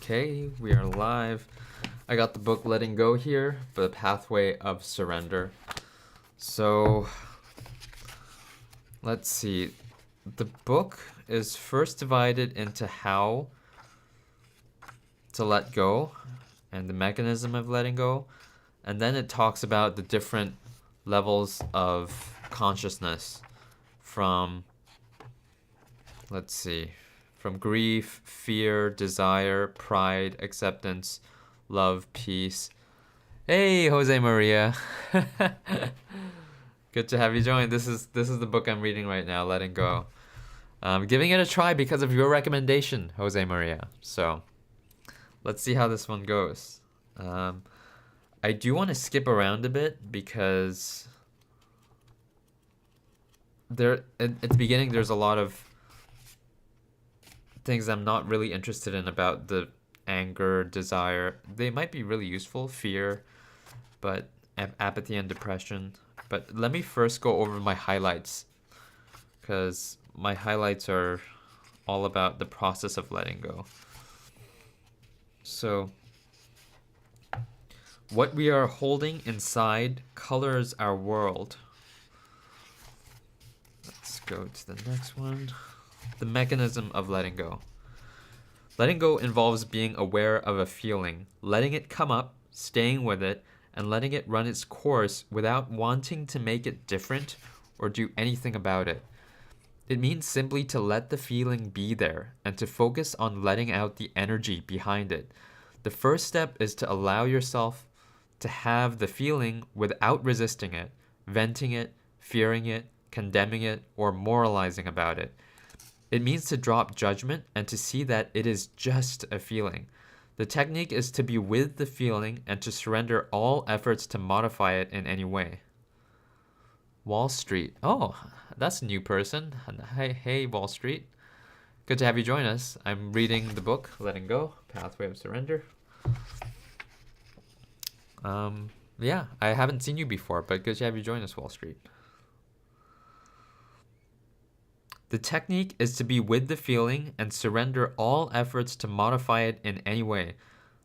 Okay, we are live. I got the book Letting Go here, The Pathway of Surrender. So, let's see. The book is first divided into how to let go and the mechanism of letting go, and then it talks about the different levels of consciousness from, let's see, from grief, fear, desire, pride, acceptance, love, peace. Hey, Jose Maria. Good to have you join. This is the book I'm reading right now, Letting Go. I'm giving it a try because of your recommendation, Jose Maria. So, let's see how this one goes. I do want to skip around a bit because at the beginning there's a lot of things I'm not really interested in about the anger, desire. They might be really useful, fear, but apathy and depression. But let me first go over my highlights, because my highlights are all about the process of letting go. So, what we are holding inside colors our world. Let's go to the next one. The mechanism of letting go. Letting go involves being aware of a feeling, letting it come up, staying with it, and letting it run its course without wanting to make it different or do anything about it. It means simply to let the feeling be there and to focus on letting out the energy behind it. The first step is to allow yourself to have the feeling without resisting it, venting it, fearing it, condemning it, or moralizing about it. It means to drop judgment and to see that it is just a feeling. The technique is to be with the feeling and to surrender all efforts to modify it in any way. Wall Street. Oh, that's a new person. Hey, Wall Street. Good to have you join us. I'm reading the book, Letting Go, Pathway of Surrender. Yeah, I haven't seen you before, but good to have you join us, Wall Street. The technique is to be with the feeling and surrender all efforts to modify it in any way.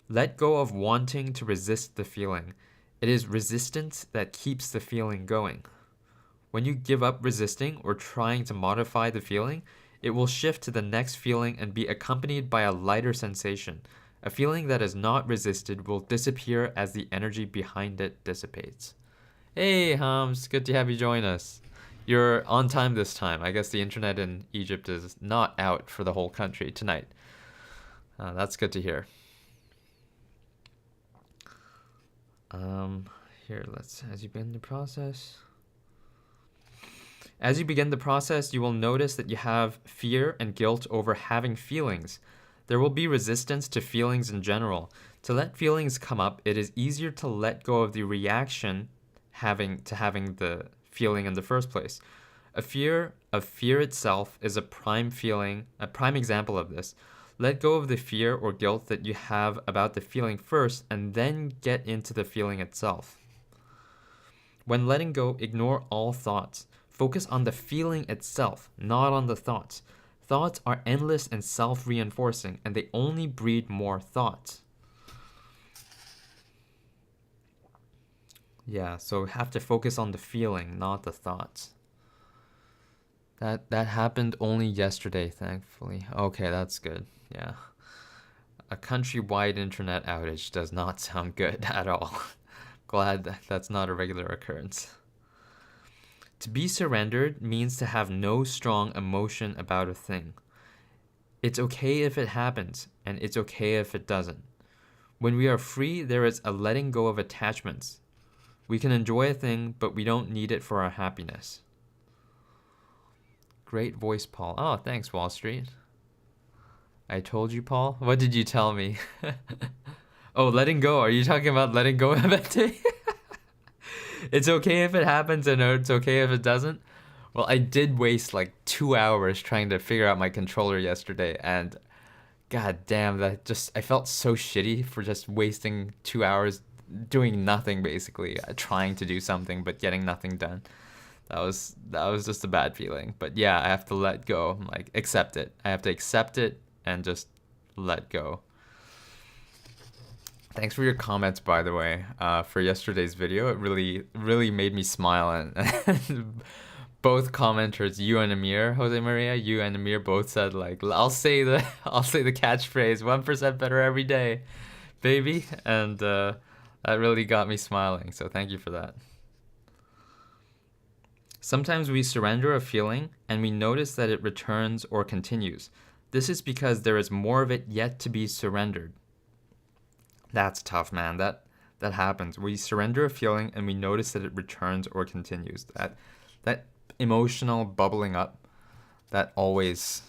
Let go of wanting to resist the feeling. It is resistance that keeps the feeling going. When you give up resisting or trying to modify the feeling, it will shift to the next feeling and be accompanied by a lighter sensation. A feeling that is not resisted will disappear as the energy behind it dissipates. Hey, Hams, good to have you join us. You're on time this time. I guess the internet in Egypt is not out for the whole country tonight. That's good to hear. As you begin the process. As you begin the process, you will notice that you have fear and guilt over having feelings. There will be resistance to feelings in general. To let feelings come up, it is easier to let go of the reaction having the feeling in the first place. A fear of fear itself is a prime example of this. Let go of the fear or guilt that you have about the feeling first and then get into the feeling itself. When letting go, ignore all thoughts. Focus on the feeling itself, not on the thoughts. Thoughts are endless and self-reinforcing, and they only breed more thoughts. Yeah, so we have to focus on the feeling, not the thoughts. That happened only yesterday, thankfully. Okay, that's good. Yeah. A countrywide internet outage does not sound good at all. Glad that's not a regular occurrence. To be surrendered means to have no strong emotion about a thing. It's okay if it happens, and it's okay if it doesn't. When we are free, there is a letting go of attachments. We can enjoy a thing, but we don't need it for our happiness. Great voice, Paul. Oh, thanks, Wall Street. I told you, Paul? What did you tell me? Oh, letting go. Are you talking about letting go of it? It's okay if it happens and it's okay if it doesn't? Well, I did waste like 2 hours trying to figure out my controller yesterday, and god damn, I felt so shitty for just wasting 2 hours doing nothing, basically, trying to do something but getting nothing done. That was just a bad feeling. But yeah, I have to let go, like accept it. I have to accept it and just let go. Thanks for your comments, by the way, for yesterday's video. It really made me smile. And both commenters, you and Amir, Jose Maria, you and Amir both said like, I'll say the I'll say the catchphrase, 1% better every day, baby. And that really got me smiling. So thank you for that. Sometimes we surrender a feeling and we notice that it returns or continues. This is because there is more of it yet to be surrendered. That's tough, man. That happens. We surrender a feeling and we notice that it returns or continues. That emotional bubbling up that always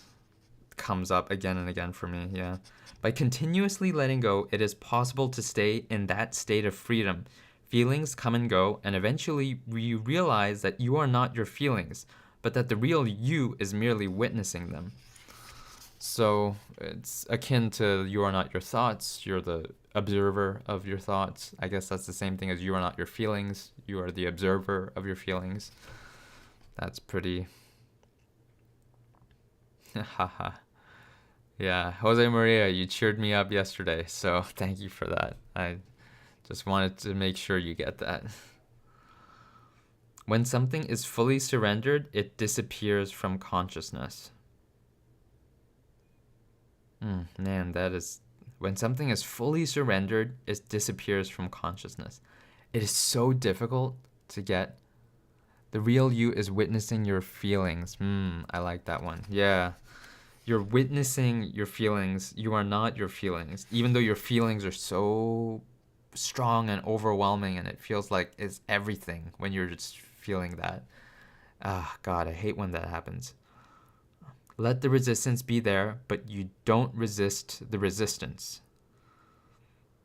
comes up again and again for me. Yeah. By continuously letting go, it is possible to stay in that state of freedom. Feelings come and go, and eventually you realize that you are not your feelings, but that the real you is merely witnessing them. So it's akin to you are not your thoughts, you're the observer of your thoughts. I guess that's the same thing as you are not your feelings, you are the observer of your feelings. That's pretty... Haha. Yeah, Jose Maria, you cheered me up yesterday, so thank you for that. I just wanted to make sure you get that. When something is fully surrendered, it disappears from consciousness. Man, that is... When something is fully surrendered, it disappears from consciousness. It is so difficult to get. The real you is witnessing your feelings. I like that one. Yeah. You're witnessing your feelings. You are not your feelings. Even though your feelings are so strong and overwhelming and it feels like it's everything when you're just feeling that. Ah, God, I hate when that happens. Let the resistance be there, but you don't resist the resistance.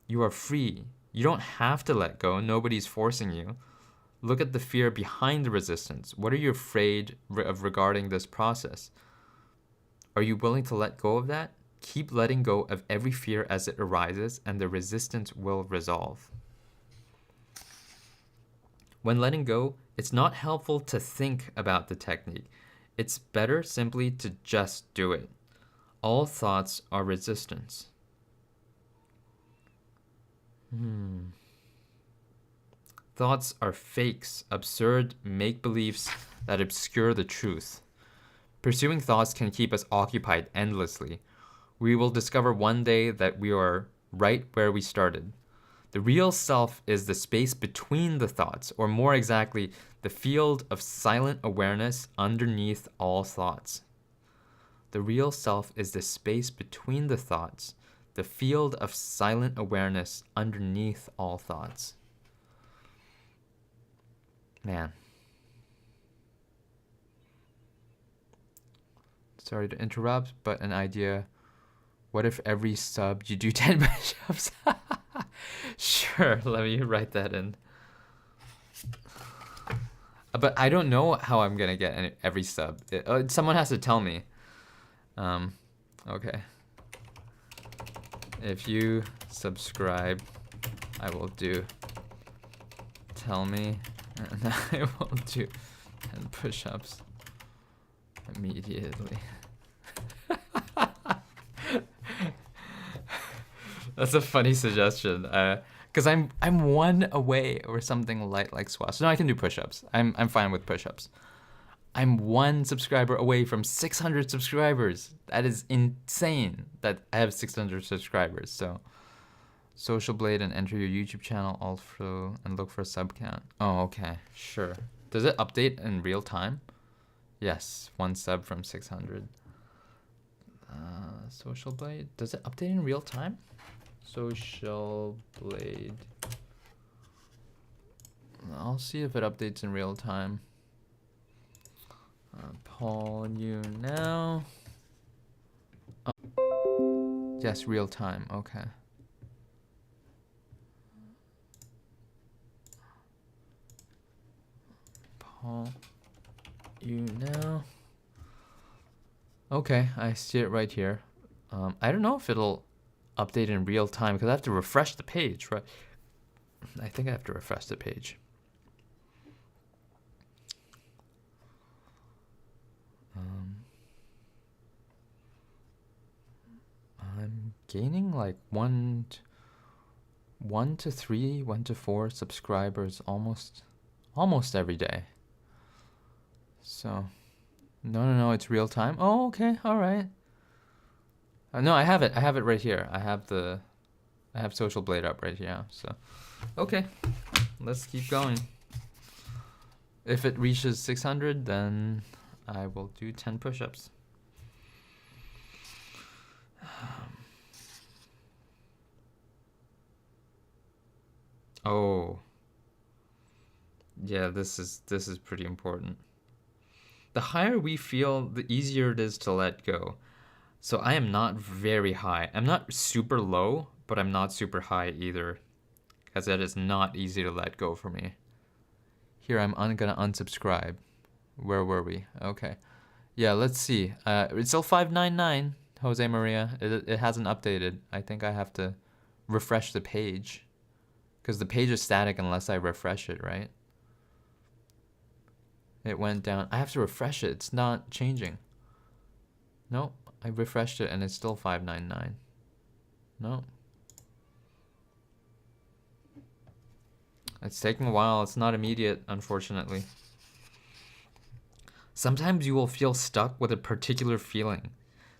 You are free. You don't have to let go. Nobody's forcing you. Look at the fear behind the resistance. What are you afraid of regarding this process? Are you willing to let go of that? Keep letting go of every fear as it arises, and the resistance will resolve. When letting go, it's not helpful to think about the technique. It's better simply to just do it. All thoughts are resistance. Thoughts are fakes, absurd make-believes that obscure the truth. Pursuing thoughts can keep us occupied endlessly. We will discover one day that we are right where we started. The real self is the space between the thoughts, or more exactly, the field of silent awareness underneath all thoughts. The real self is the space between the thoughts, the field of silent awareness underneath all thoughts. Man. Sorry to interrupt, but an idea. What if every sub you do 10 push-ups? Sure, let me write that in. But I don't know how I'm gonna get every sub. Someone has to tell me. Okay. If you subscribe, I will do. Tell me, and I will do 10 push-ups immediately. That's a funny suggestion. Cause I'm one away or something light like squats. No, I can do push-ups. I'm fine with push-ups. I'm one subscriber away from 600 subscribers. That is insane that I have 600 subscribers. So, Social Blade and enter your YouTube channel also and look for a sub count. Oh, okay, sure. Does it update in real time? Yes, one sub from 600. Social Blade, does it update in real time? Social Blade. I'll see if it updates in real time. Paul, you now. Oh. Yes, real time. Okay. Paul, you now. Okay, I see it right here. I don't know if it'll update in real time because I have to refresh the page, right? I think I have to refresh the page. I'm gaining like 1 to 3, 1 to 4 subscribers almost every day. So, no, it's real time. Oh, okay, all right. No, I have it right here. I have Social Blade up right here. So, okay, let's keep going. If it reaches 600, then I will do 10 push-ups. Oh. Yeah, this is pretty important. The higher we feel, the easier it is to let go. So I am not very high. I'm not super low, but I'm not super high either. Because that is not easy to let go for me. Here, I'm gonna unsubscribe. Where were we? Okay. Yeah, let's see. It's still 599, Jose Maria. It hasn't updated. I think I have to refresh the page. Because the page is static unless I refresh it, right? It went down. I have to refresh it. It's not changing. Nope. I refreshed it and it's still 599. No. It's taking a while. It's not immediate, unfortunately. Sometimes you will feel stuck with a particular feeling.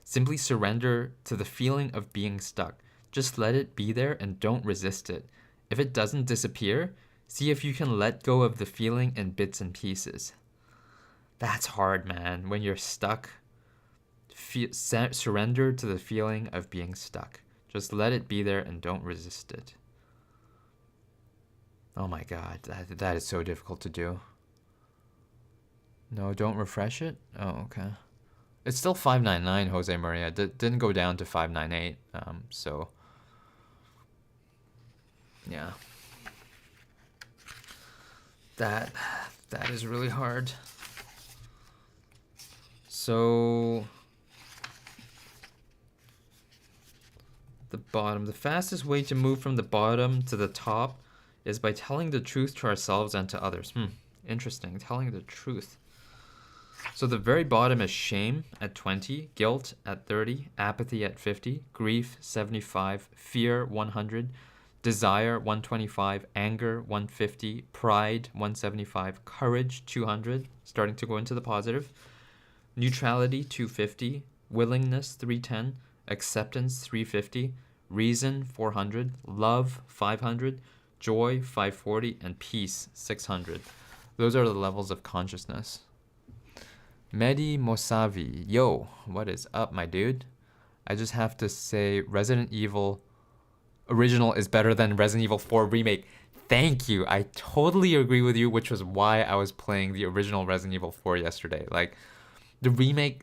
Simply surrender to the feeling of being stuck. Just let it be there and don't resist it. If it doesn't disappear, see if you can let go of the feeling in bits and pieces. That's hard, man. When you're stuck, surrender to the feeling of being stuck. Just let it be there and don't resist it. Oh my god, that is so difficult to do. No, don't refresh it? Oh, okay. It's still 599, Jose Maria. It didn't go down to 598, so... Yeah. That is really hard. So... The bottom. The fastest way to move from the bottom to the top is by telling the truth to ourselves and to others. Interesting. Telling the truth. So the very bottom is shame at 20, guilt at 30, apathy at 50, grief 75, fear 100, desire 125, anger 150, pride 175, courage 200, starting to go into the positive, neutrality 250, willingness 310, acceptance 350, reason 400, love 500, joy 540, and peace 600. Those are the levels of consciousness. Mehdi Mosavi, yo, what is up, my dude? I just have to say Resident Evil original is better than Resident Evil 4 remake. Thank you. I totally agree with you, which was why I was playing the original Resident Evil 4 yesterday. Like, the remake,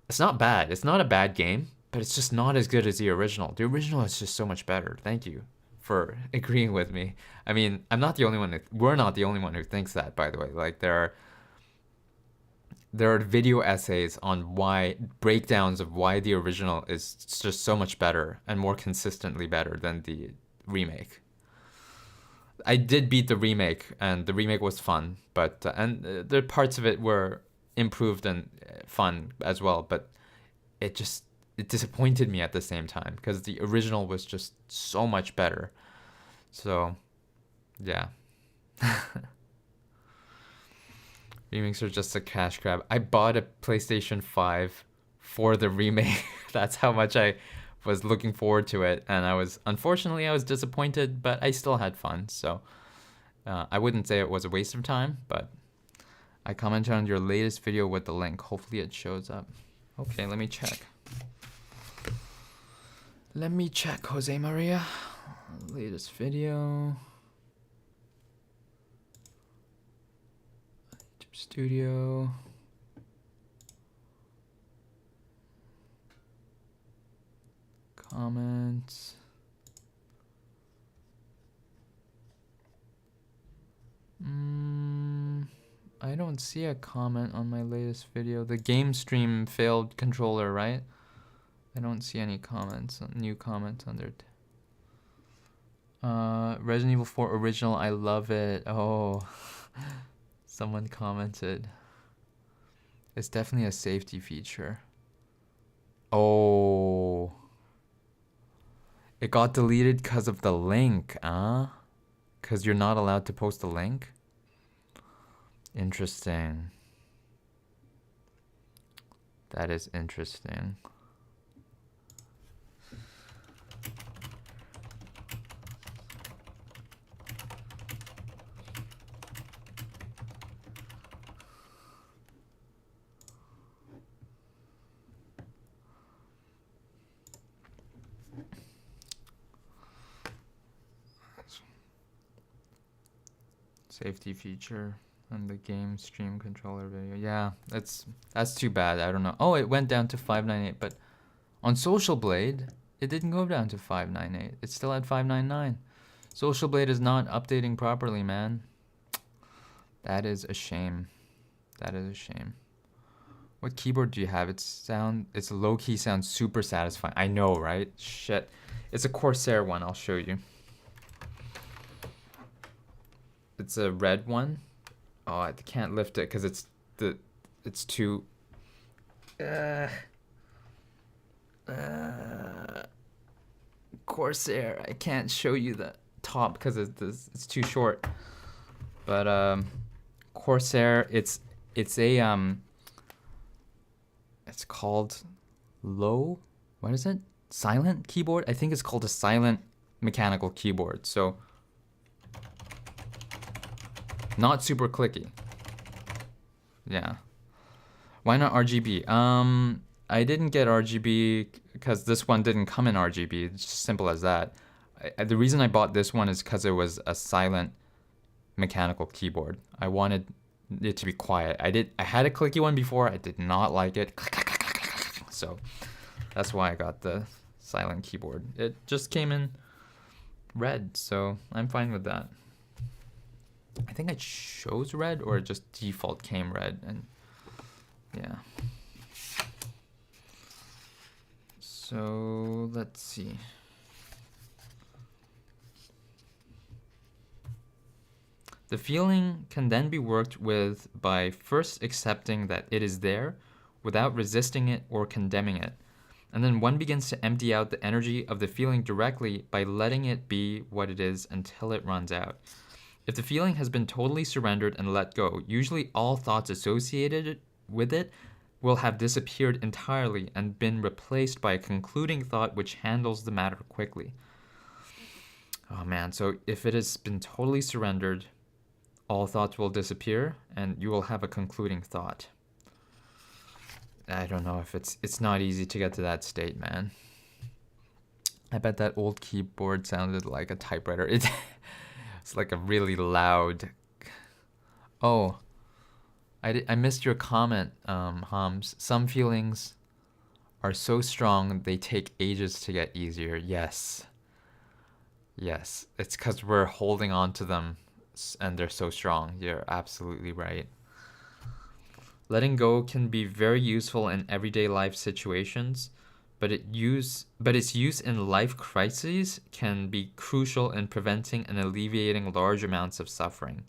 it's not bad. It's not a bad game, but it's just not as good as the original. The original is just so much better. Thank you for agreeing with me. I mean, I'm not the only one. We're not the only one who thinks that, by the way. Like, there are video essays on breakdowns of why the original is just so much better and more consistently better than the remake. I did beat the remake, and the remake was fun, but and the parts of it were improved and fun as well, but it disappointed me at the same time because the original was just so much better. So, yeah. Remakes are just a cash grab. I bought a PlayStation 5 for the remake. That's how much I was looking forward to it. And unfortunately, I was disappointed, but I still had fun. So I wouldn't say it was a waste of time, but I commented on your latest video with the link. Hopefully it shows up. Okay, let me check. Let me check, Jose Maria. Latest video. Studio. Comments. I don't see a comment on my latest video. The game stream failed controller, right? I don't see any comments, new comments under it. Resident Evil 4 original, I love it. Oh. Someone commented. It's definitely a safety feature. Oh. It got deleted because of the link, Because you're not allowed to post a link? Interesting. That is interesting. Safety feature on the game stream controller video. Yeah, that's too bad. I don't know. Oh, it went down to 598, but on Social Blade, it didn't go down to 598. It's still at 599. Social Blade is not updating properly, man. That is a shame. That is a shame. What keyboard do you have? It's low-key sounds super satisfying. I know, right? Shit. It's a Corsair one. I'll show you. It's a red one. Oh, I can't lift it because it's too. Corsair. I can't show you the top because it's too short. But Corsair, it's called low. What is it? Silent keyboard. I think it's called a silent mechanical keyboard. So. Not super clicky. Yeah. Why not RGB? I didn't get RGB because this one didn't come in RGB. It's just simple as that. The reason I bought this one is because it was a silent mechanical keyboard. I wanted it to be quiet. I had a clicky one before. I did not like it. So that's why I got the silent keyboard. It just came in red, so I'm fine with that. I think I chose red or it just default came red, and yeah. So let's see. The feeling can then be worked with by first accepting that it is there without resisting it or condemning it. And then one begins to empty out the energy of the feeling directly by letting it be what it is until it runs out. If the feeling has been totally surrendered and let go, usually all thoughts associated with it will have disappeared entirely and been replaced by a concluding thought which handles the matter quickly. Oh man, so if it has been totally surrendered, all thoughts will disappear and you will have a concluding thought. I don't know if it's not easy to get to that state, man. I bet that old keyboard sounded like a typewriter. It's like a really loud. Oh, I missed your comment, Hams. Some feelings are so strong they take ages to get easier. Yes. Yes, it's because we're holding on to them and they're so strong. You're absolutely right. Letting go can be very useful in everyday life situations, but its use in life crises can be crucial in preventing and alleviating large amounts of suffering.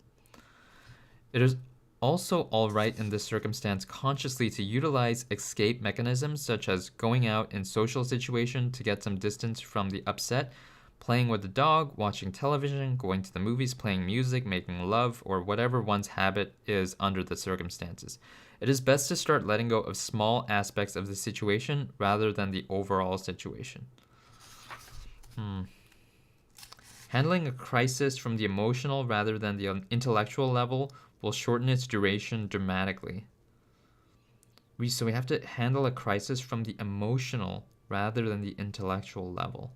It is also all right in this circumstance consciously to utilize escape mechanisms such as going out in social situation to get some distance from the upset, playing with the dog, watching television, going to the movies, playing music, making love, or whatever one's habit is under the circumstances. It is best to start letting go of small aspects of the situation rather than the overall situation. Handling a crisis from the emotional rather than the intellectual level will shorten its duration dramatically. So we have to handle a crisis from the emotional rather than the intellectual level.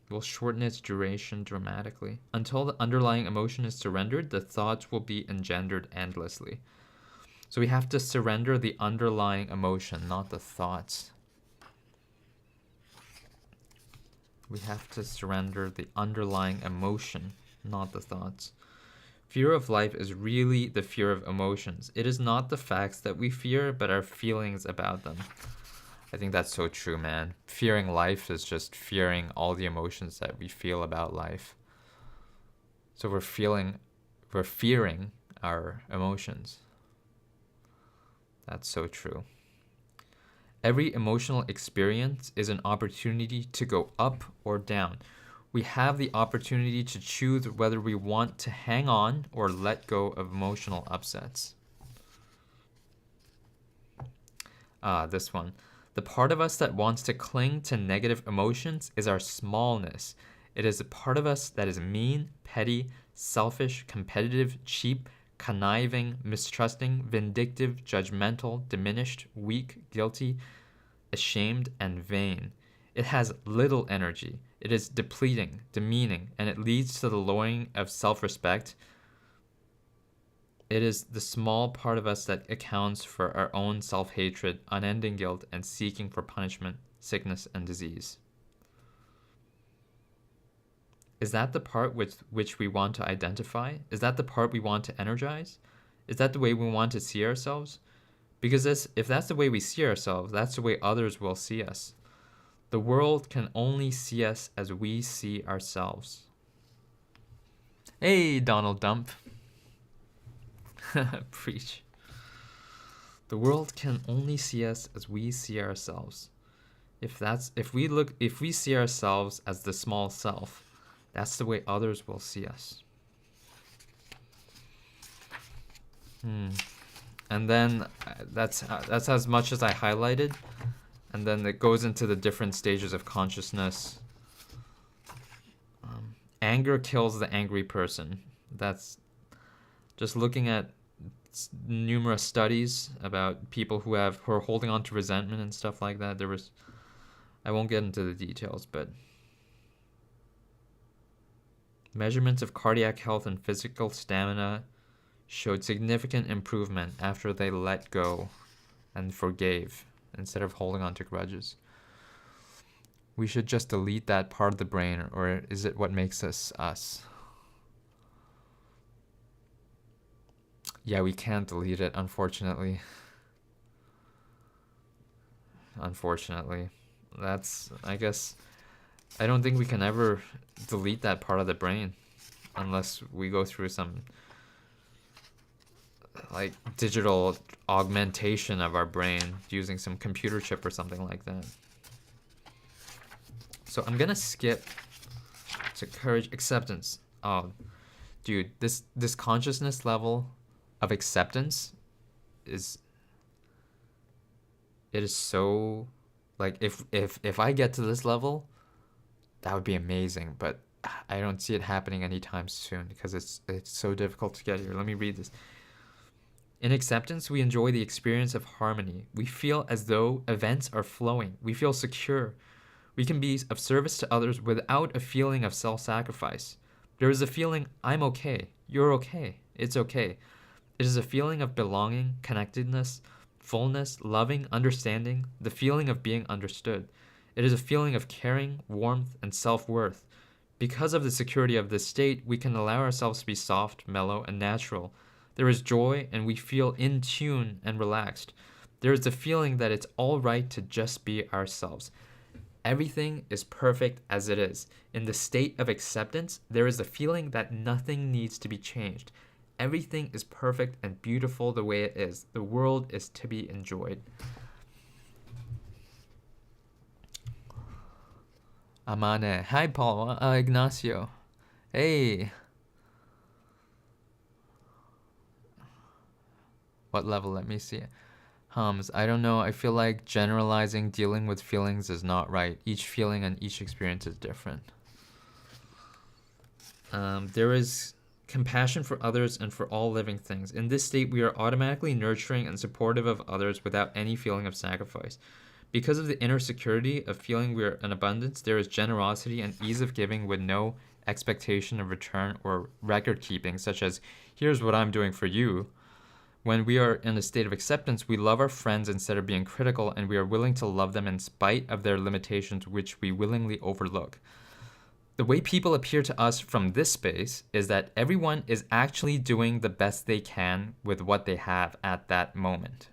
Will shorten its duration dramatically. Until the underlying emotion is surrendered, the thoughts will be engendered endlessly. So we have to surrender the underlying emotion, not the thoughts. We have to surrender the underlying emotion, not the thoughts. Fear of life is really the fear of emotions. It is not the facts that we fear, but our feelings about them. I think that's so true, man. Fearing life is just fearing all the emotions that we feel about life. So we're fearing our emotions. That's so true. Every emotional experience is an opportunity to go up or down. We have the opportunity to choose whether we want to hang on or let go of emotional upsets. This one. The part of us that wants to cling to negative emotions is our smallness. It is a part of us that is mean, petty, selfish, competitive, cheap, conniving, mistrusting, vindictive, judgmental, diminished, weak, guilty, ashamed, and vain. It has little energy. It is depleting, demeaning, and it leads to the lowering of self respect. It is the small part of us that accounts for our own self hatred, unending guilt, and seeking for punishment, sickness, and disease. Is that the part with which we want to identify? Is that the part we want to energize? Is that the way we want to see ourselves? Because if that's the way we see ourselves, that's the way others will see us. The world can only see us as we see ourselves. Hey, Donald Dump. Preach. The world can only see us as we see ourselves. If we see ourselves as the small self, that's the way others will see us. And then that's as much as I highlighted. And then it goes into the different stages of consciousness. Anger kills the angry person. That's just looking at numerous studies about people who are holding on to resentment and stuff like that. I won't get into the details, but measurements of cardiac health and physical stamina showed significant improvement after they let go and forgave instead of holding on to grudges. We should just delete that part of the brain, or is it what makes us us? Yeah, we can't delete it, unfortunately. I guess, I don't think we can ever delete that part of the brain unless we go through some like digital augmentation of our brain using some computer chip or something like that. So I'm gonna skip to courage, acceptance. Oh, dude, this consciousness level of acceptance is so, like, if I get to this level, that would be amazing, but I don't see it happening anytime soon because it's so difficult to get here. Let me read this. In acceptance, we enjoy the experience of harmony. We feel as though events are flowing. We feel secure. We can be of service to others without a feeling of self-sacrifice. There is a feeling, I'm okay, you're okay, it's okay. It is a feeling of belonging, connectedness, fullness, loving, understanding, the feeling of being understood. It is a feeling of caring, warmth, and self-worth. Because of the security of this state, we can allow ourselves to be soft, mellow, and natural. There is joy, and we feel in tune and relaxed. There is the feeling that it's all right to just be ourselves. Everything is perfect as it is. In the state of acceptance, there is a feeling that nothing needs to be changed. Everything is perfect and beautiful the way it is. The world is to be enjoyed. Amane. Hi, Paul. Ignacio. Hey. What level? Let me see. Hums. I don't know. I feel like generalizing dealing with feelings is not right. Each feeling and each experience is different. There is compassion for others and for all living things. In this state, we are automatically nurturing and supportive of others without any feeling of sacrifice. Because of the inner security of feeling we are in abundance, there is generosity and ease of giving with no expectation of return or record keeping, such as, here's what I'm doing for you. When we are in a state of acceptance, we love our friends instead of being critical, and we are willing to love them in spite of their limitations, which we willingly overlook. The way people appear to us from this space is that everyone is actually doing the best they can with what they have at that moment.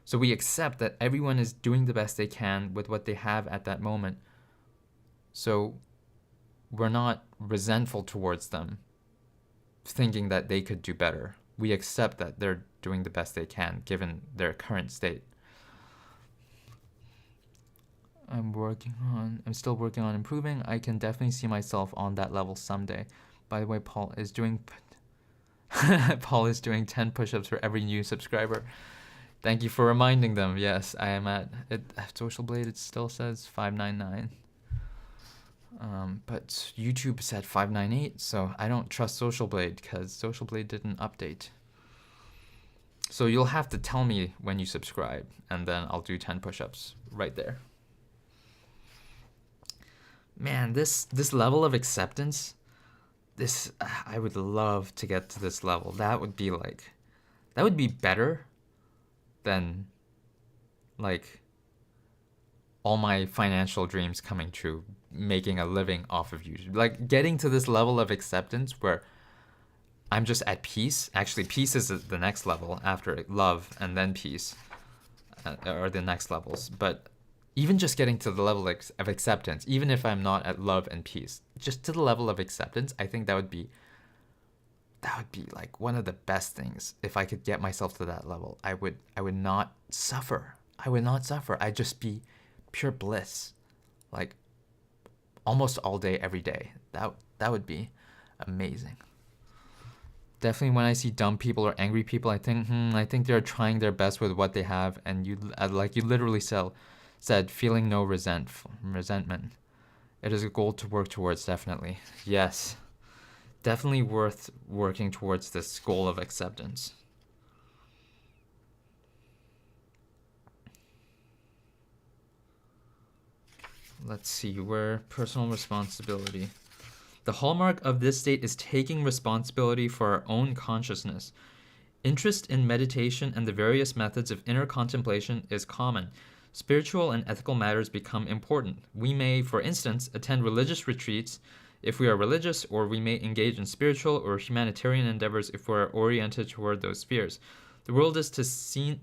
So we accept that everyone is doing the best they can with what they have at that moment. So we're not resentful towards them, thinking that they could do better. We accept that they're doing the best they can given their current state. I'm still working on improving. I can definitely see myself on that level someday. By the way, Paul is doing 10 push-ups for every new subscriber. Thank you for reminding them. Yes, I am at Social Blade. It still says 599. But YouTube said 598, so I don't trust Social Blade because Social Blade didn't update. So you'll have to tell me when you subscribe, and then I'll do 10 push-ups right there. Man, this level of acceptance, I would love to get to this level. That would be better than like all my financial dreams coming true, making a living off of YouTube. Like getting to this level of acceptance where I'm just at peace. Actually, peace is the next level after love and then peace are the next levels. But even just getting to the level of acceptance, even if I'm not at love and peace, just to the level of acceptance, I think that would be like one of the best things. If I could get myself to that level, I would not suffer. I'd just be pure bliss, like almost all day, every day. That would be amazing. Definitely when I see dumb people or angry people, I think they're trying their best with what they have, and you literally said feeling no resentment. It is a goal to work towards, definitely. Yes. Definitely worth working towards this goal of acceptance. Let's see, where personal responsibility. The hallmark of this state is taking responsibility for our own consciousness. Interest in meditation and the various methods of inner contemplation is common. Spiritual and ethical matters become important. We may, for instance, attend religious retreats if we are religious, or we may engage in spiritual or humanitarian endeavors if we are oriented toward those spheres. The world is seen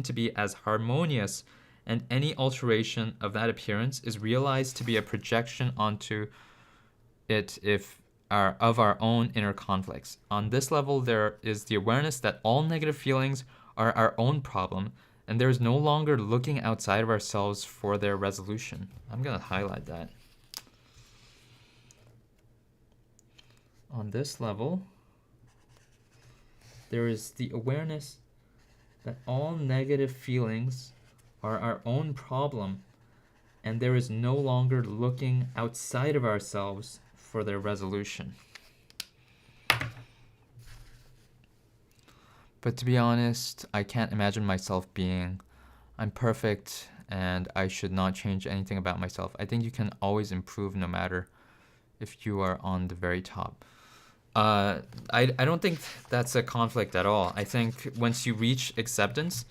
to be as harmonious, and any alteration of that appearance is realized to be a projection onto it of our own inner conflicts. On this level, there is the awareness that all negative feelings are our own problem, and there is no longer looking outside of ourselves for their resolution. I'm going to highlight that. On this level, there is the awareness that all negative feelings are our own problem, and there is no longer looking outside of ourselves for their resolution. But to be honest, I can't imagine myself I'm perfect and I should not change anything about myself. I think you can always improve no matter if you are on the very top. I don't think that's a conflict at all. I think once you reach acceptance,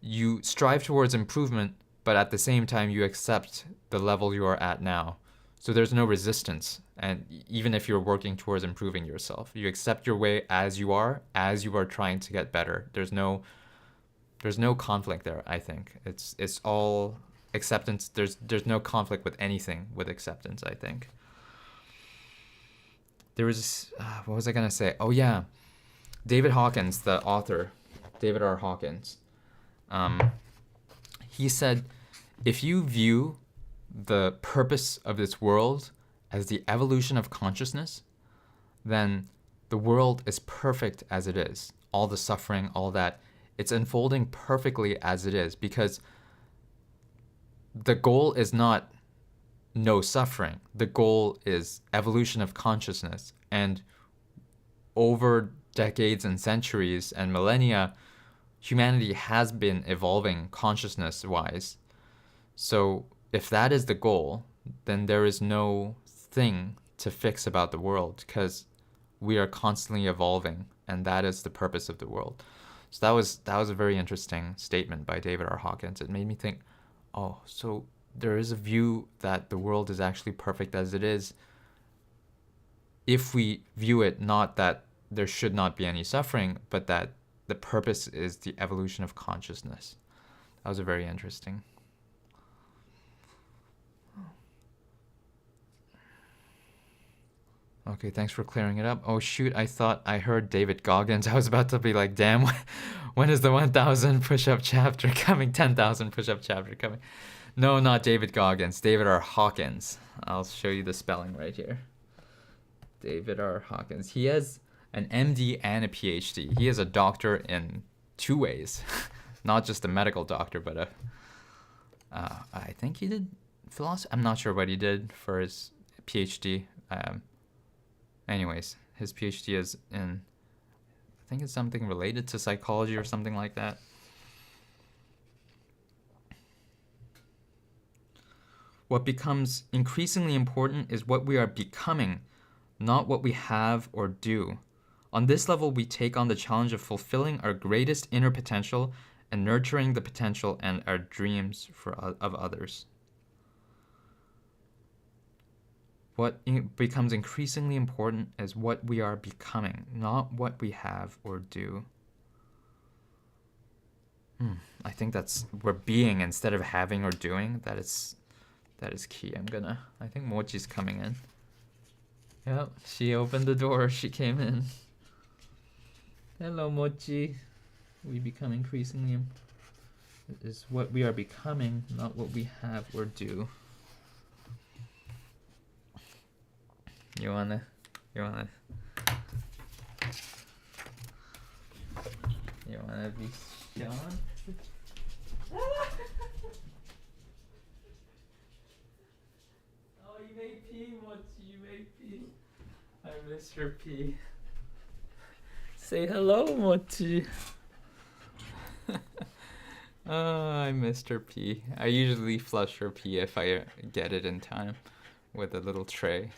you strive towards improvement, but at the same time you accept the level you are at now. So there's no resistance. And even if you're working towards improving yourself, you accept your way as you are trying to get better. There's no conflict there, I think. It's all acceptance. There's no conflict with anything with acceptance, I think. There was, what was I going to say? Oh, yeah. David Hawkins, the author, David R. Hawkins, he said, if you view the purpose of this world as the evolution of consciousness, then the world is perfect as it is. All the suffering, all that, it's unfolding perfectly as it is, because the goal is not no suffering. The goal is evolution of consciousness. And over decades and centuries and millennia, humanity has been evolving consciousness-wise. So if that is the goal, then there is no thing to fix about the world, because we are constantly evolving, and that is the purpose of the world. So that was a very interesting statement by David R. Hawkins. It made me think, oh, so there is a view that the world is actually perfect as it is, if we view it not that there should not be any suffering, but that the purpose is the evolution of consciousness. That was a very interesting. Okay, thanks for clearing it up. Oh shoot, I thought I heard David Goggins. I was about to be like, damn, when is the 1,000 push-up chapter coming? 10,000 push-up chapter coming? No, not David Goggins. David R. Hawkins. I'll show you the spelling right here. David R. Hawkins. He has an MD and a PhD. He is a doctor in two ways. Not just a medical doctor, but I think he did philosophy. I'm not sure what he did for his PhD. Anyways, his PhD is in, I think it's something related to psychology or something like that. What becomes increasingly important is what we are becoming, not what we have or do. On this level, we take on the challenge of fulfilling our greatest inner potential and nurturing the potential and our dreams of others. What becomes increasingly important is what we are becoming, not what we have or do. I think we're being instead of having or doing. That is key. I think Mochi's coming in. Yep, she opened the door. She came in. Hello, Mochi. We become increasingly is what we are becoming, not what we have or do. You wanna be Sean? Oh, you made pee, Mochi, you made pee. I miss your pee. Say hello, Mochi. I missed her pee. I usually flush her pee if I get it in time with a little tray.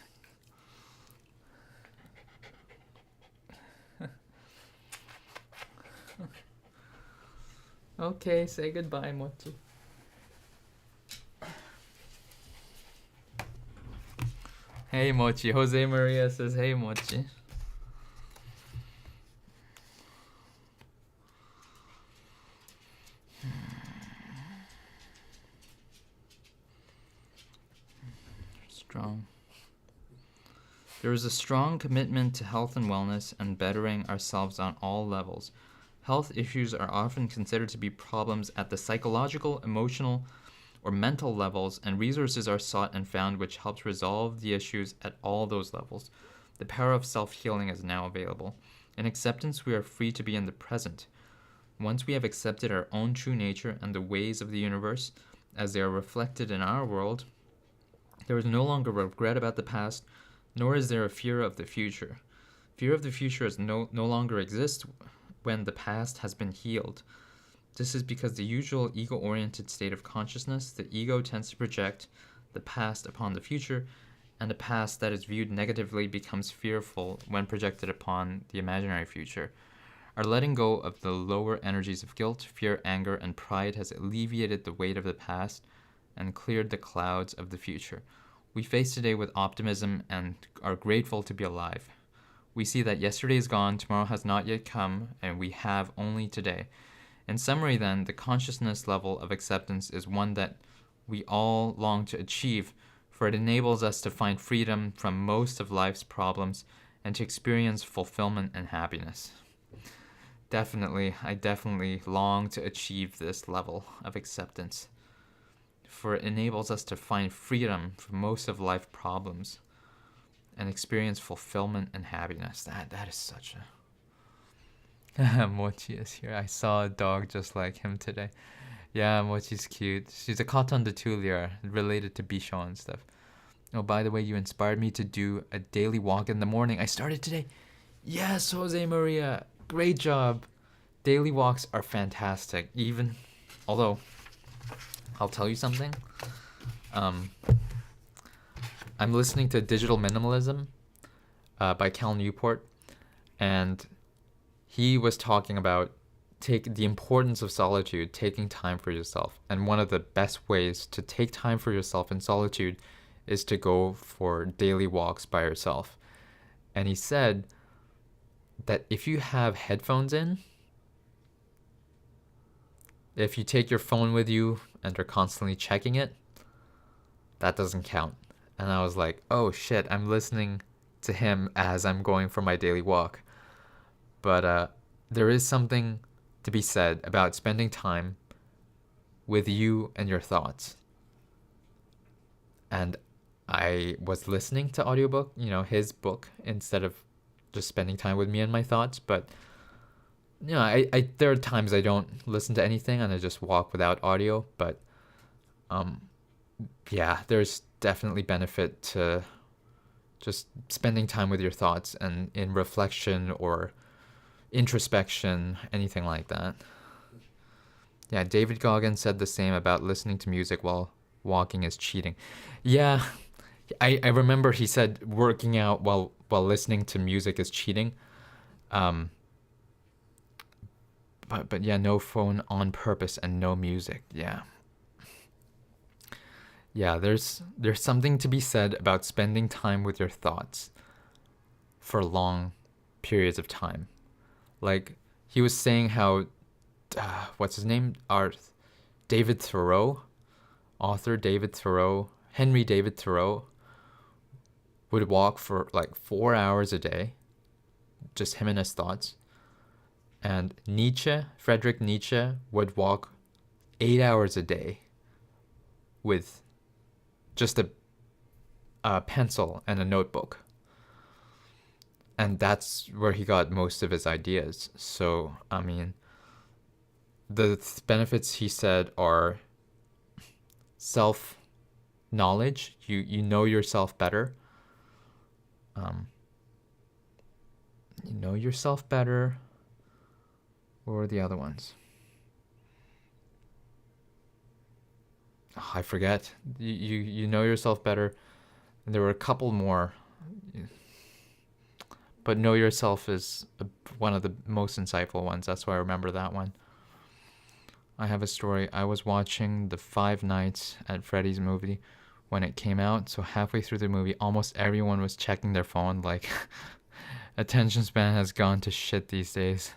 Okay, say goodbye, Mochi. Hey, Mochi. Jose Maria says, hey, Mochi. Strong. There is a strong commitment to health and wellness and bettering ourselves on all levels. Health issues are often considered to be problems at the psychological, emotional, or mental levels, and resources are sought and found which helps resolve the issues at all those levels. The power of self-healing is now available. In acceptance, we are free to be in the present. Once we have accepted our own true nature and the ways of the universe as they are reflected in our world, there is no longer regret about the past, nor is there a fear of the future. Fear of the future no longer exists when the past has been healed. This is because the usual ego-oriented state of consciousness, the ego tends to project the past upon the future, and a past that is viewed negatively becomes fearful when projected upon the imaginary future. Our letting go of the lower energies of guilt, fear, anger, and pride has alleviated the weight of the past and cleared the clouds of the future. We face today with optimism and are grateful to be alive. We see that yesterday is gone, tomorrow has not yet come, and we have only today. In summary, then, the consciousness level of acceptance is one that we all long to achieve, for it enables us to find freedom from most of life's problems and to experience fulfillment and happiness. I definitely long to achieve this level of acceptance, for it enables us to find freedom from most of life's problems and experience fulfillment and happiness. That is such a... Mochi is here. I saw a dog just like him today. Yeah, Mochi's cute. She's a Coton de Tuileries, related to Bichon and stuff. Oh, by the way, you inspired me to do a daily walk in the morning. I started today. Yes, Jose Maria. Great job. Daily walks are fantastic. Although, I'll tell you something. I'm listening to Digital Minimalism by Cal Newport, and he was talking about the importance of solitude, taking time for yourself. And one of the best ways to take time for yourself in solitude is to go for daily walks by yourself. And he said that if you have headphones in, if you take your phone with you and are constantly checking it, that doesn't count. And I was like, oh shit, I'm listening to him as I'm going for my daily walk. But there is something to be said about spending time with you and your thoughts. and I was listening to audiobook, his book, instead of just spending time with me and my thoughts. But I there are times I don't listen to anything and I just walk without audio. But yeah, there's definitely benefit to just spending time with your thoughts and in reflection or introspection, anything like that. Yeah, David Goggins said the same about listening to music while walking is cheating. Yeah, I remember he said working out while listening to music is cheating. Um, but yeah, no phone on purpose and no music. Yeah. Yeah, there's something to be said about spending time with your thoughts for long periods of time. Like he was saying how what's his name? David Thoreau, author David Thoreau, Henry David Thoreau would walk for like 4 hours a day, just him and his thoughts. And Friedrich Nietzsche, would walk 8 hours a day with just a pencil and a notebook. And that's where he got most of his ideas. So, I mean, the benefits he said are self-knowledge. You know yourself better. You know yourself better. What were the other ones? Oh, I forget. You know yourself better. And there were a couple more. But know yourself is one of the most insightful ones. That's why I remember that one. I have a story. I was watching the Five Nights at Freddy's movie when it came out. So halfway through the movie, almost everyone was checking their phone. Like, attention span has gone to shit these days.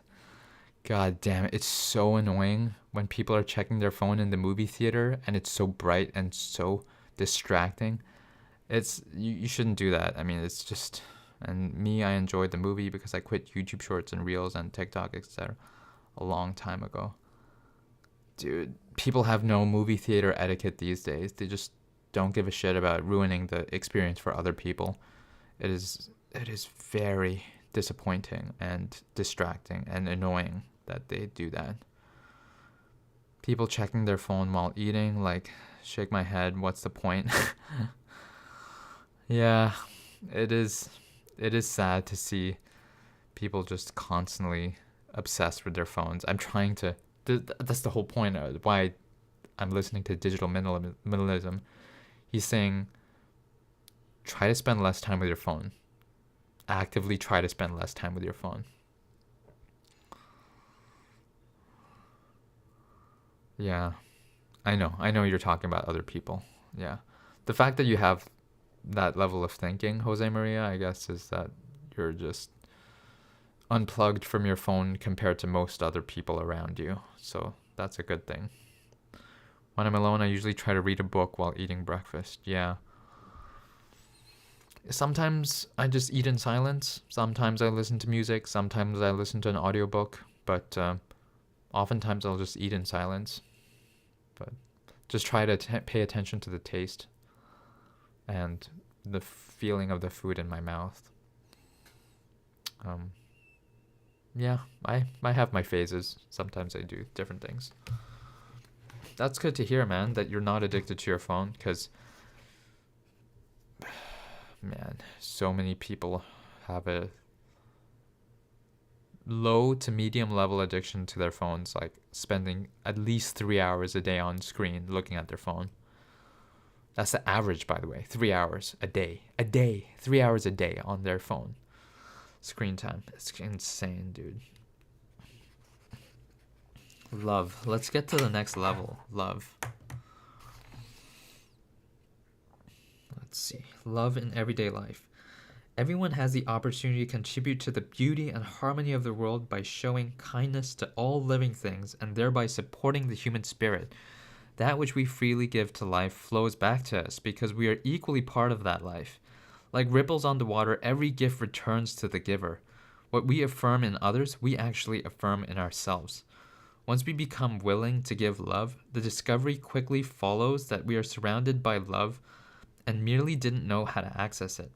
God damn it. It's so annoying when people are checking their phone in the movie theater and it's so bright and so distracting. You shouldn't do that. I mean, it's just... And me, I enjoyed the movie because I quit YouTube Shorts and Reels and TikTok, etc. a long time ago. Dude, people have no movie theater etiquette these days. They just don't give a shit about ruining the experience for other people. It is very disappointing and distracting and annoying that they do that. People checking their phone while eating, like, shake my head, what's the point? Yeah, it is sad to see people just constantly obsessed with their phones. I'm trying to... That's the whole point of why I'm listening to Digital Minimalism. He's saying, try to spend less time with your phone. Actively try to spend less time with your phone. Yeah, I know you're talking about other people. Yeah. The fact that you have that level of thinking, Jose Maria, I guess, is that you're just unplugged from your phone compared to most other people around you. So that's a good thing. When I'm alone, I usually try to read a book while eating breakfast. Yeah. Sometimes I just eat in silence. Sometimes I listen to music. Sometimes I listen to an audiobook. But oftentimes I'll just eat in silence. But just try to pay attention to the taste and the feeling of the food in my mouth. Yeah, I have my phases. Sometimes I do different things. That's good to hear, man, that you're not addicted to your phone, because, man, so many people have a low to medium level addiction to their phones, like spending at least 3 hours a day on screen looking at their phone. That's the average, by the way. 3 hours a day. 3 hours a day on their phone. Screen time. It's insane, dude. Love. Let's get to the next level. Love. Let's see. Love in everyday life. Everyone has the opportunity to contribute to the beauty and harmony of the world by showing kindness to all living things and thereby supporting the human spirit. That which we freely give to life flows back to us because we are equally part of that life. Like ripples on the water, every gift returns to the giver. What we affirm in others, we actually affirm in ourselves. Once we become willing to give love, the discovery quickly follows that we are surrounded by love and merely didn't know how to access it.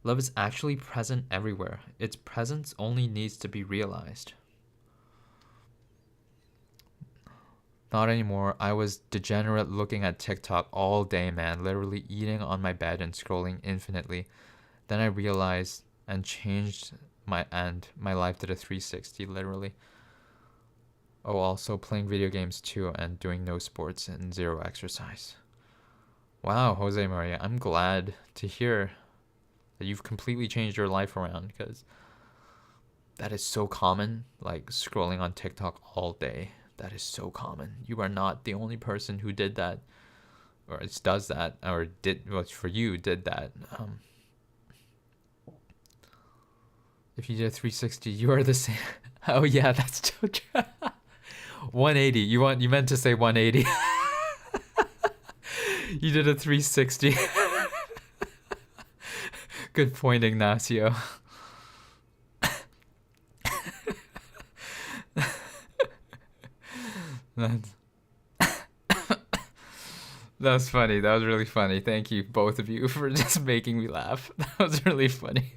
Love is actually present everywhere. Its presence only needs to be realized. Not anymore. I was degenerate looking at TikTok all day, man. Literally eating on my bed and scrolling infinitely. Then I realized and changed my life did a 360, literally. Oh, also playing video games too and doing no sports and zero exercise. Wow, Jose Maria, I'm glad to hear that you've completely changed your life around, because that is so common, like scrolling on TikTok all day. That is so common. You are not the only person who did that, or does that, or did, well, for you, did that. If you did a 360, you are the same. Oh yeah, that's so true. 180. You meant to say 180. You did a 360. Good point, Ignacio. That's that was funny. That was really funny. Thank you, both of you, for just making me laugh. That was really funny.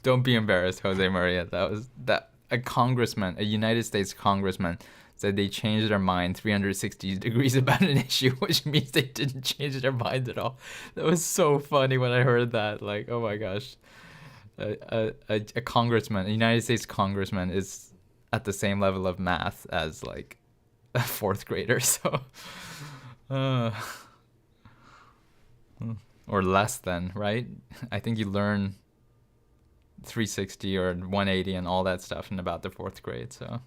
Don't be embarrassed, Jose Maria. That a congressman, a United States congressman, said they changed their mind 360 degrees about an issue, which means they didn't change their mind at all. That was so funny when I heard that. Like, oh my gosh. A congressman, a United States congressman, is at the same level of math as like a fourth grader, so or less than, right? I think you learn 360 or 180 and all that stuff in about the fourth grade, so.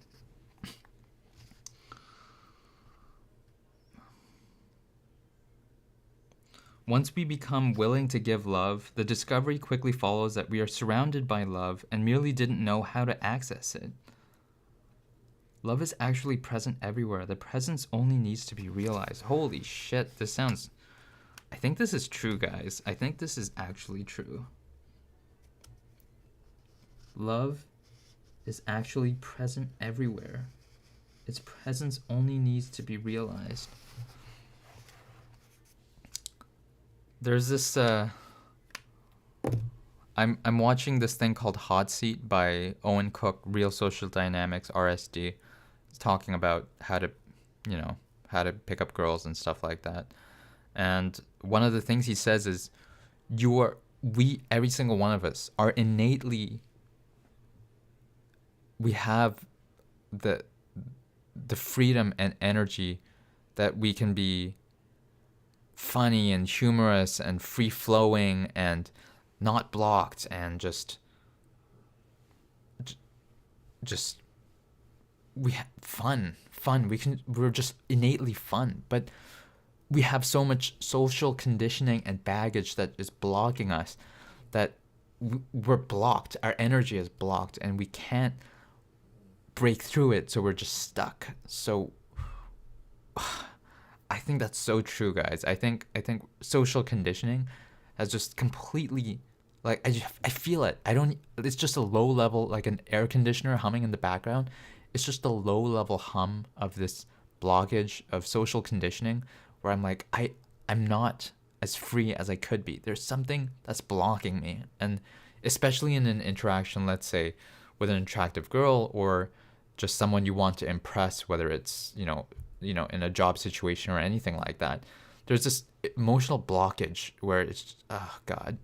Once we become willing to give love, the discovery quickly follows that we are surrounded by love and merely didn't know how to access it. Love is actually present everywhere. The presence only needs to be realized. Holy shit, this sounds... I think this is true, guys. I think this is actually true. Love is actually present everywhere. Its presence only needs to be realized. There's this I'm watching this thing called Hot Seat by Owen Cook, Real Social Dynamics, RSD. It's talking about how to, how to pick up girls and stuff like that. And one of the things he says is every single one of us are innately, we have the freedom and energy that we can be funny and humorous and free-flowing and not blocked and just we have fun. We're just innately fun, but we have so much social conditioning and baggage that is blocking us, that we're blocked. Our energy is blocked and we can't break through it, so we're just stuck. So I think that's so true, guys. I think social conditioning has just completely, like, I feel it. It's just a low level, like an air conditioner humming in the background. It's just a low level hum of this blockage of social conditioning where I'm like, I'm not as free as I could be. There's something that's blocking me. And especially in an interaction, let's say, with an attractive girl or just someone you want to impress, whether it's, in a job situation or anything like that, there's this emotional blockage where it's, oh God,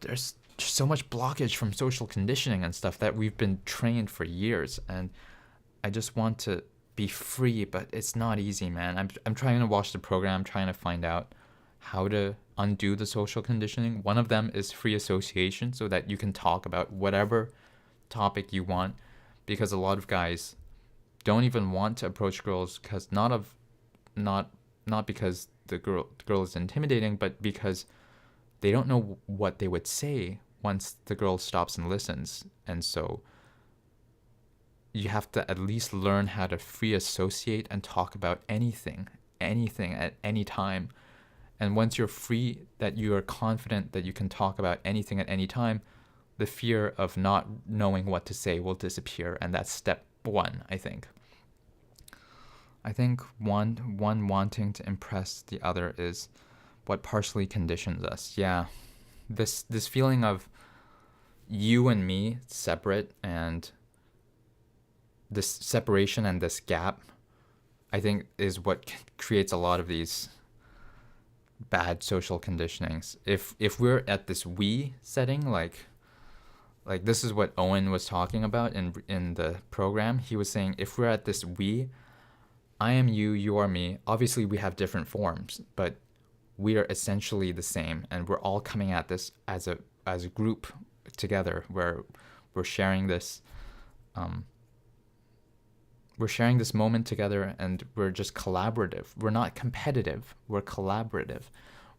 there's just so much blockage from social conditioning and stuff that we've been trained for years. And I just want to be free, but it's not easy, man. I'm trying to watch the program, trying to find out how to undo the social conditioning. One of them is free association, so that you can talk about whatever topic you want, because a lot of guys don't even want to approach girls because not because the girl is intimidating, but because they don't know what they would say once the girl stops and listens. And so you have to at least learn how to free associate and talk about anything at any time. And once you're free, that you are confident that you can talk about anything at any time, the fear of not knowing what to say will disappear. And that's step one, I think. I think one wanting to impress the other is what partially conditions us. Yeah, this feeling of you and me separate, and this separation and this gap, I think, is what creates a lot of these bad social conditionings. If we're at this we setting, like this is what Owen was talking about in the program. He was saying if we're at this we, I am you, you are me. Obviously we have different forms, but we are essentially the same, and we're all coming at this as a group together, where we're sharing this moment together, and we're just collaborative. We're not competitive, we're collaborative.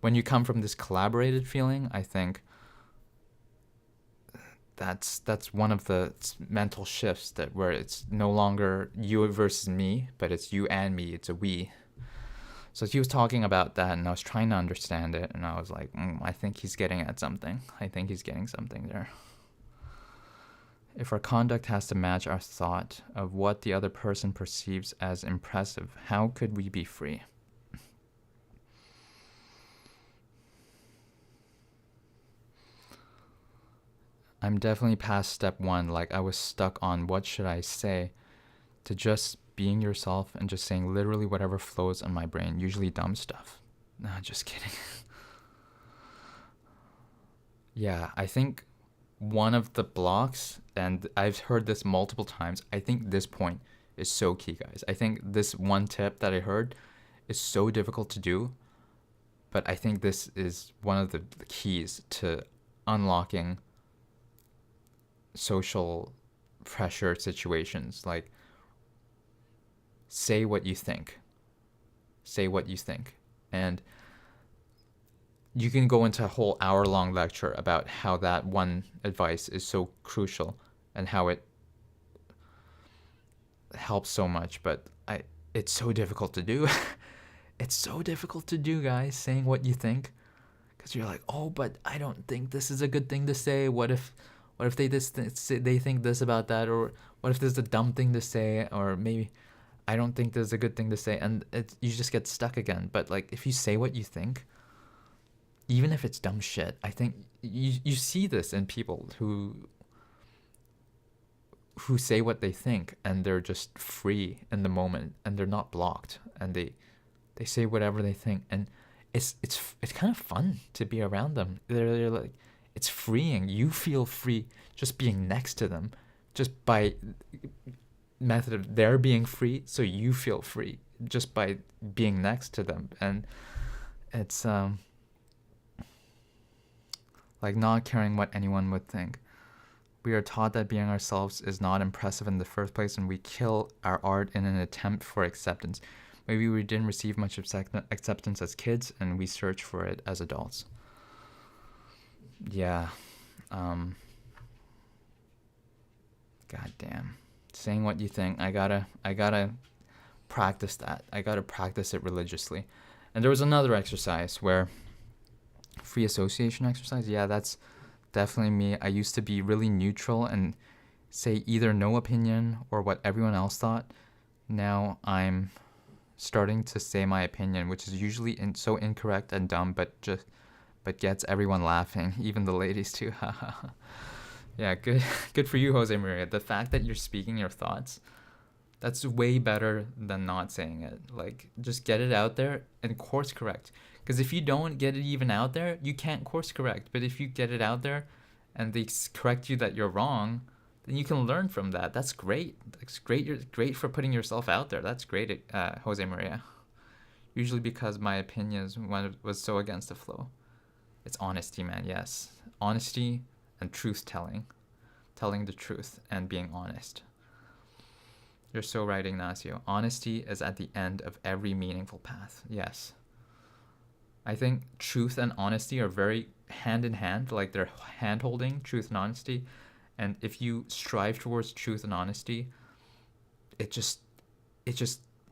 When you come from this collaborated feeling, I think that's one of the mental shifts, that where it's no longer you versus me, but it's you and me, it's a we. So he was talking about that, and I was trying to understand it, and I was like, I think he's getting at something. I think he's getting something there. If our conduct has to match our thought of what the other person perceives as impressive, how could we be free? I'm definitely past step one. Like, I was stuck on what should I say, to just being yourself and just saying literally whatever flows in my brain, usually dumb stuff. Nah, just kidding. Yeah, I think one of the blocks, and I've heard this multiple times, I think this point is so key, guys. I think this one tip that I heard is so difficult to do, but I think this is one of the keys to unlocking social pressure situations. Like, say what you think. Say what you think. And you can go into a whole hour-long lecture about how that one advice is so crucial and how it helps so much, but it's so difficult to do. It's so difficult to do, guys, saying what you think, because you're like, oh, but I don't think this is a good thing to say. What if they think this about that, or what if this is a dumb thing to say, or maybe I don't think this is a good thing to say, and you just get stuck again. But like, if you say what you think, even if it's dumb shit, I think you see this in people who say what they think, and they're just free in the moment, and they're not blocked, and they say whatever they think, and it's kind of fun to be around them. They're like, it's freeing. You feel free just being next to them, just by method of their being free, so you feel free just by being next to them. And it's like not caring what anyone would think. We are taught that being ourselves is not impressive in the first place, and we kill our art in an attempt for acceptance. Maybe we didn't receive much acceptance as kids, and we search for it as adults. Yeah. God damn. Saying what you think. I gotta practice that. I gotta practice it religiously. And there was another exercise where free association exercise. Yeah, that's definitely me. I used to be really neutral and say either no opinion or what everyone else thought. Now I'm starting to say my opinion, which is usually so incorrect and dumb, but gets everyone laughing, even the ladies too. Yeah, good for you, Jose Maria. The fact that you're speaking your thoughts, that's way better than not saying it. Like, just get it out there and course correct. Because if you don't get it even out there, you can't course correct. But if you get it out there and they correct you that you're wrong, then you can learn from that. That's great. That's great. You're great for putting yourself out there. That's great, Jose Maria. Usually because my opinions was so against the flow. It's honesty, man. Yes, honesty and truth telling the truth and being honest. You're so right, Ignacio. Honesty is at the end of every meaningful path. Yes. I think truth and honesty are very hand in hand, like they're hand holding, truth and honesty. And if you strive towards truth and honesty, it just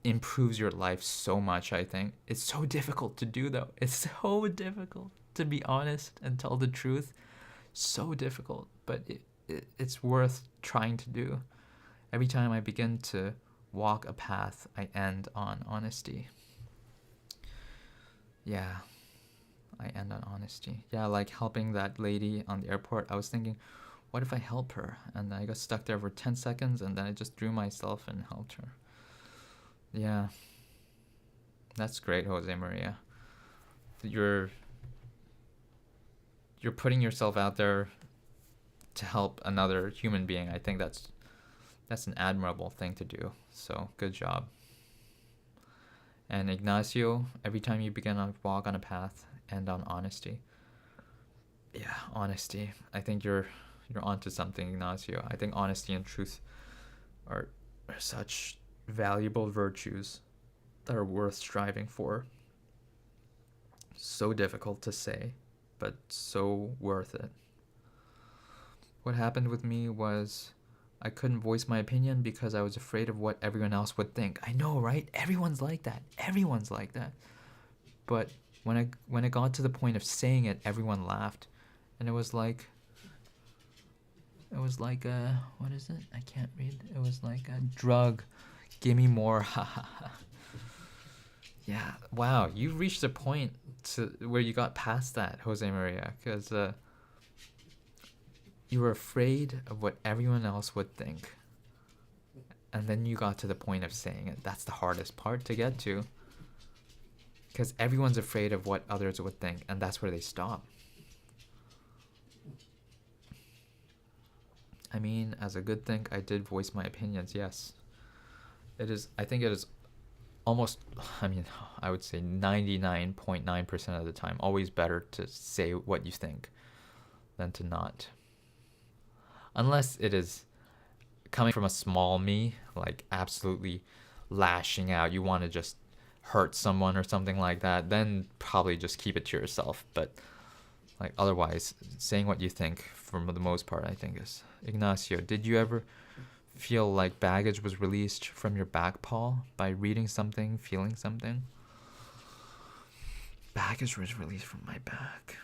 improves your life so much, I think. It's so difficult to do, though. It's so difficult to be honest and tell the truth. So difficult, but it's worth trying to do. Every time I begin to walk a path, I end on honesty. Yeah. I end on honesty. Yeah, like helping that lady on the airport. I was thinking, what if I help her? And I got stuck there for 10 seconds and then I just threw myself and helped her. Yeah. That's great, Jose Maria. You're putting yourself out there to help another human being. I think that's an admirable thing to do. So, good job. And Ignacio, every time you begin a walk on a path, end on honesty. Yeah, honesty. I think you're onto something, Ignacio. I think honesty and truth are such valuable virtues that are worth striving for. So difficult to say, but so worth it. What happened with me was I couldn't voice my opinion because I was afraid of what everyone else would think. I know, right? Everyone's like that. Everyone's like that. But when it got to the point of saying it, everyone laughed, and it was like a, what is it? I can't read. It was like a drug. Give me more. Ha ha ha. Yeah. Wow. You reached a point to where you got past that, Jose Maria, because you were afraid of what everyone else would think. And then you got to the point of saying it. That's the hardest part to get to. Because everyone's afraid of what others would think, and that's where they stop. I mean, as a good thing, I did voice my opinions, yes. I think it is almost, I would say 99.9% of the time, always better to say what you think than to not. Unless it is coming from a small me, like absolutely lashing out, you want to just hurt someone or something like that, then probably just keep it to yourself. But like otherwise, saying what you think for the most part, I think is. Ignacio, did you ever feel like baggage was released from your back, Paul, by reading something, feeling something? Baggage was released from my back.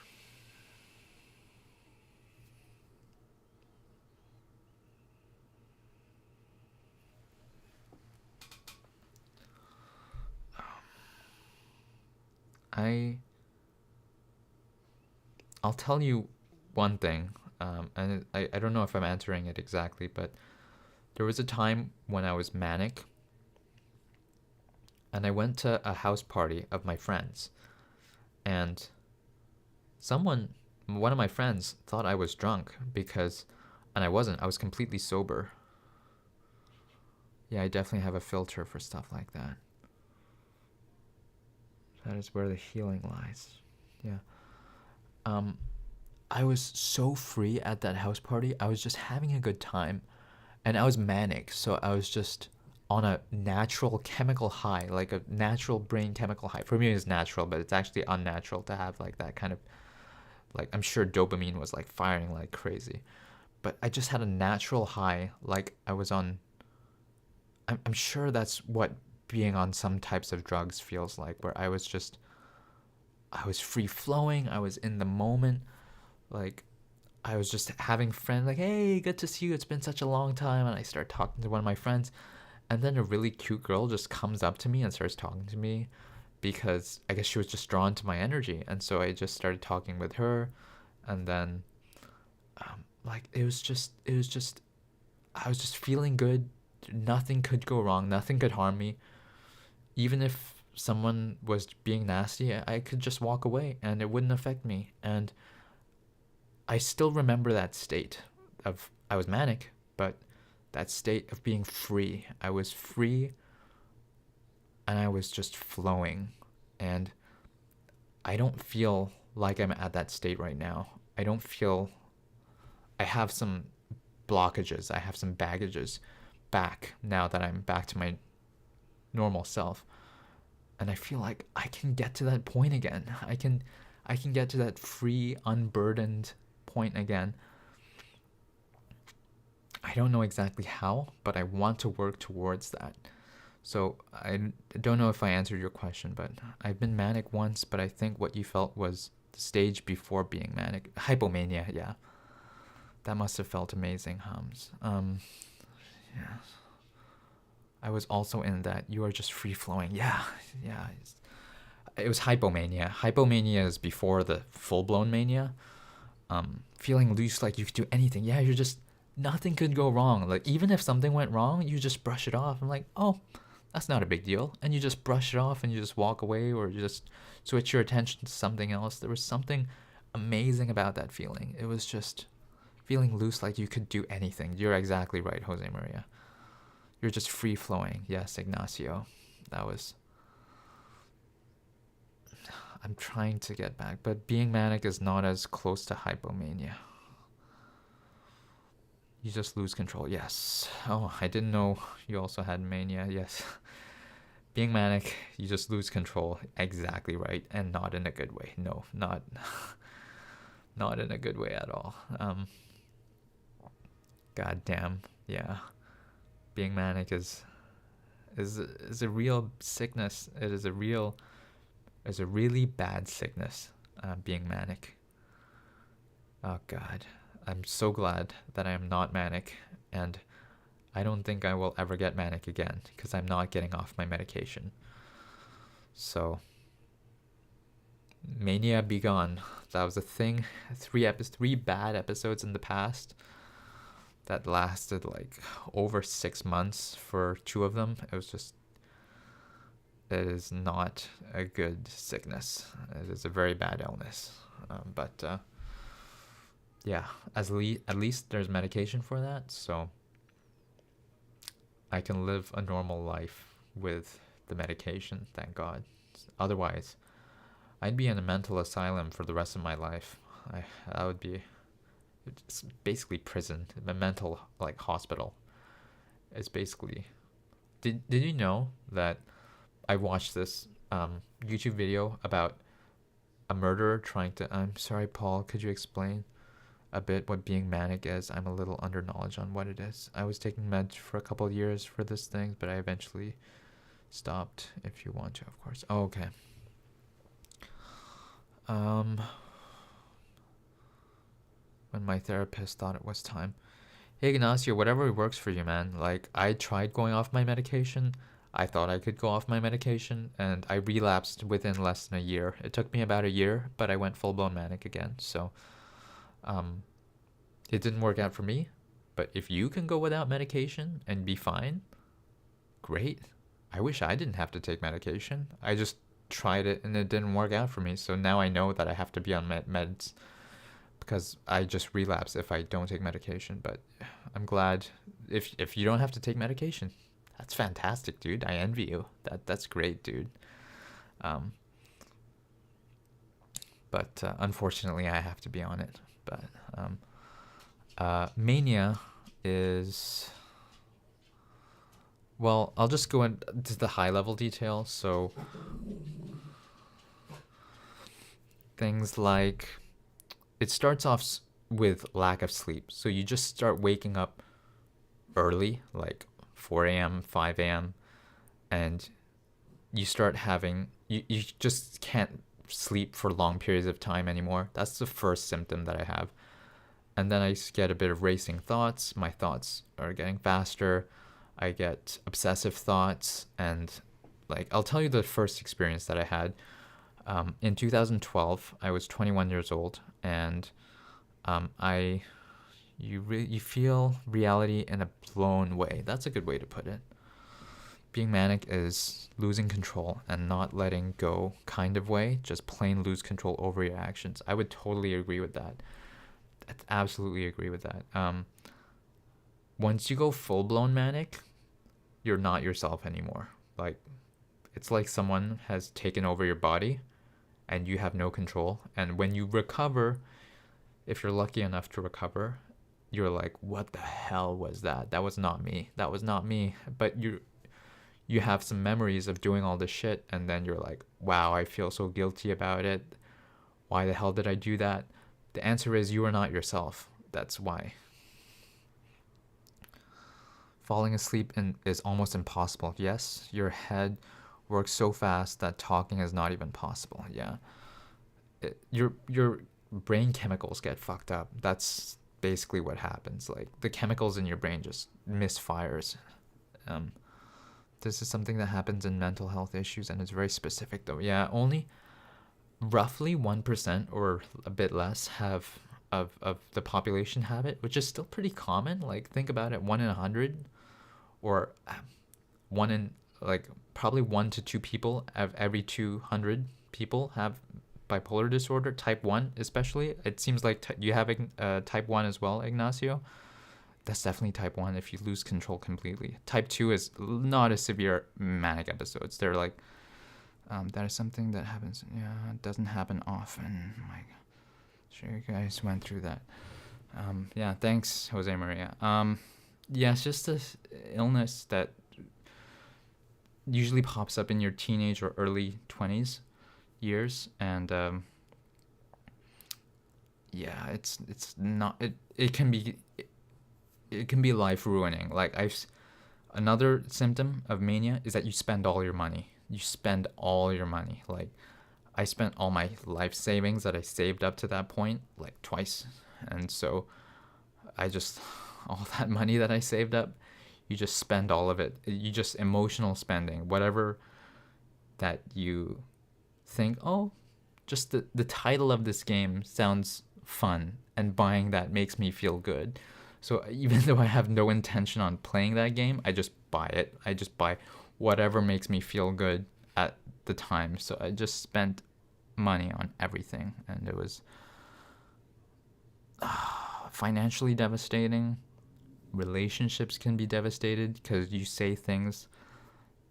I'll tell you one thing, and I don't know if I'm answering it exactly, but there was a time when I was manic, and I went to a house party of my friends, and one of my friends thought I was drunk and I wasn't. I was completely sober. Yeah, I definitely have a filter for stuff like that. That is where the healing lies. Yeah. I was so free at that house party. I was just having a good time. And I was manic, so I was just on a natural chemical high, like a natural brain chemical high. For me, it's natural, but it's actually unnatural to have like that kind of, like, I'm sure dopamine was like firing like crazy. But I just had a natural high, like I was on, I'm sure that's what being on some types of drugs feels like, where I was free flowing, I was in the moment, like I was just having friends, like, hey, good to see you, it's been such a long time. And I start talking to one of my friends, and then a really cute girl just comes up to me and starts talking to me because I guess she was just drawn to my energy. And so I just started talking with her, and then like it was just I was just feeling good. Nothing could go wrong, nothing could harm me. Even if someone was being nasty, I could just walk away and it wouldn't affect me. And I still remember that state of, I was manic, but that state of being free. I was free and I was just flowing. And I don't feel like I'm at that state right now. I have some blockages, I have some baggages back now that I'm back to my normal self. And I feel like I can get to that point again. I can get to that free, unburdened point again. I don't know exactly how, but I want to work towards that. So I don't know if I answered your question, but I've been manic once, but I think what you felt was the stage before being manic. Hypomania, yeah. That must have felt amazing, Hums. Yeah. I was also in that. You are just free flowing. Yeah. It was hypomania. Hypomania is before the full blown mania. Feeling loose, like you could do anything. Yeah, you're just nothing could go wrong. Like even if something went wrong, you just brush it off. I'm like, oh, that's not a big deal, and you just brush it off and you just walk away, or you just switch your attention to something else. There was something amazing about that feeling. It was just feeling loose, like you could do anything. You're exactly right, Jose Maria. You're just free flowing. Yes, Ignacio. That was. I'm trying to get back, but being manic is not as close to hypomania. You just lose control. Yes. Oh, I didn't know you also had mania. Yes. Being manic, you just lose control. Exactly right, and not in a good way. No, not not in a good way at all. God damn. Yeah. Being manic is a real sickness. It is a really bad sickness, being manic. Oh God, I'm so glad that I am not manic, and I don't think I will ever get manic again because I'm not getting off my medication. So, mania be gone. That was a thing. Three bad episodes in the past that lasted like over 6 months for 2 of them. It is not a good sickness. It is a very bad illness. But yeah, at least there's medication for that, so I can live a normal life with the medication, thank God. Otherwise, I'd be in a mental asylum for the rest of my life. That would be, it's basically prison, a mental like hospital. It's basically. Did you know that I watched this YouTube video about a murderer trying to. I'm sorry, Paul. Could you explain a bit what being manic is? I'm a little under knowledge on what it is. I was taking meds for a couple of years for this thing, but I eventually stopped. If you want to, of course. Oh, okay. When my therapist thought it was time. Hey, Ignacio, whatever works for you, man. Like, I tried going off my medication. I thought I could go off my medication, and I relapsed within less than a year. It took me about a year, but I went full-blown manic again. So, it didn't work out for me. But if you can go without medication and be fine, great. I wish I didn't have to take medication. I just tried it, and it didn't work out for me. So now I know that I have to be on meds because I just relapse if I don't take medication. But I'm glad if you don't have to take medication. That's fantastic, dude. I envy you. That's great, dude. But unfortunately, I have to be on it. But mania is. Well, I'll just go into the high level detail. So things like it starts off with lack of sleep. So you just start waking up early, like 4 a.m., 5 a.m., and you start having, you just can't sleep for long periods of time anymore. That's the first symptom that I have. And then I get a bit of racing thoughts. My thoughts are getting faster. I get obsessive thoughts. And like, I'll tell you the first experience that I had. In 2012, I was 21 years old, and you feel reality in a blown way. That's a good way to put it. Being manic is losing control and not letting go kind of way, just plain lose control over your actions. I would totally agree with that. I'd absolutely agree with that. Once you go full-blown manic, you're not yourself anymore. Like, it's like someone has taken over your body and you have no control. And when you recover, if you're lucky enough to recover, you're like, what the hell was that? That was not me. That was not me. But you have some memories of doing all this shit, and then you're like, wow, I feel so guilty about it. Why the hell did I do that? The answer is you are not yourself. That's why. Falling asleep is almost impossible. Yes, your head works so fast that talking is not even possible. Yeah. Your brain chemicals get fucked up. That's basically what happens. Like, the chemicals in your brain just misfires. this is something that happens in mental health issues, and it's very specific though. Yeah, only roughly 1% or a bit less have of the population have it, which is still pretty common. Like think about it, 1 in 100, or one in like probably 1 to 2 people of every 200 people have bipolar disorder, type 1 especially. It seems like you have type 1 as well, Ignacio. That's definitely type 1 if you lose control completely. Type 2 is not as severe manic episodes. They're like, that is something that happens. Yeah, it doesn't happen often. Like, sure you guys went through that. Yeah, thanks, Jose Maria. Yeah, it's just this illness that usually pops up in your teenage or early 20s years, and yeah, it's not it can be life ruining. Like another symptom of mania is that you spend all your money. You spend all your money. Like I spent all my life savings that I saved up to that point like twice, and so I just all that money that I saved up, you just spend all of it. You just emotional spending, whatever that you think, oh, just the title of this game sounds fun, and buying that makes me feel good. So even though I have no intention on playing that game, I just buy it. I just buy whatever makes me feel good at the time. So I just spent money on everything, and it was financially devastating. Relationships can be devastated because you say things,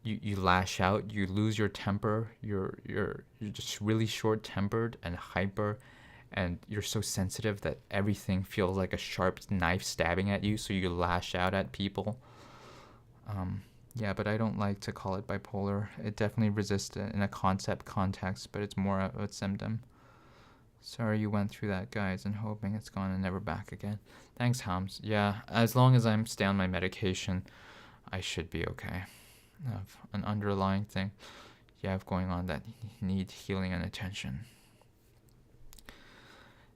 you lash out, you lose your temper, you're just really short tempered and hyper, and you're so sensitive that everything feels like a sharp knife stabbing at you, so you lash out at people. Yeah, but I don't like to call it bipolar. It definitely resists it in a concept context, but it's more of a symptom. Sorry you went through that, guys, and hoping it's gone and never back again. Thanks, Hams. Yeah, as long as I'm stay on my medication, I should be okay. I have an underlying thing you have going on that need healing and attention.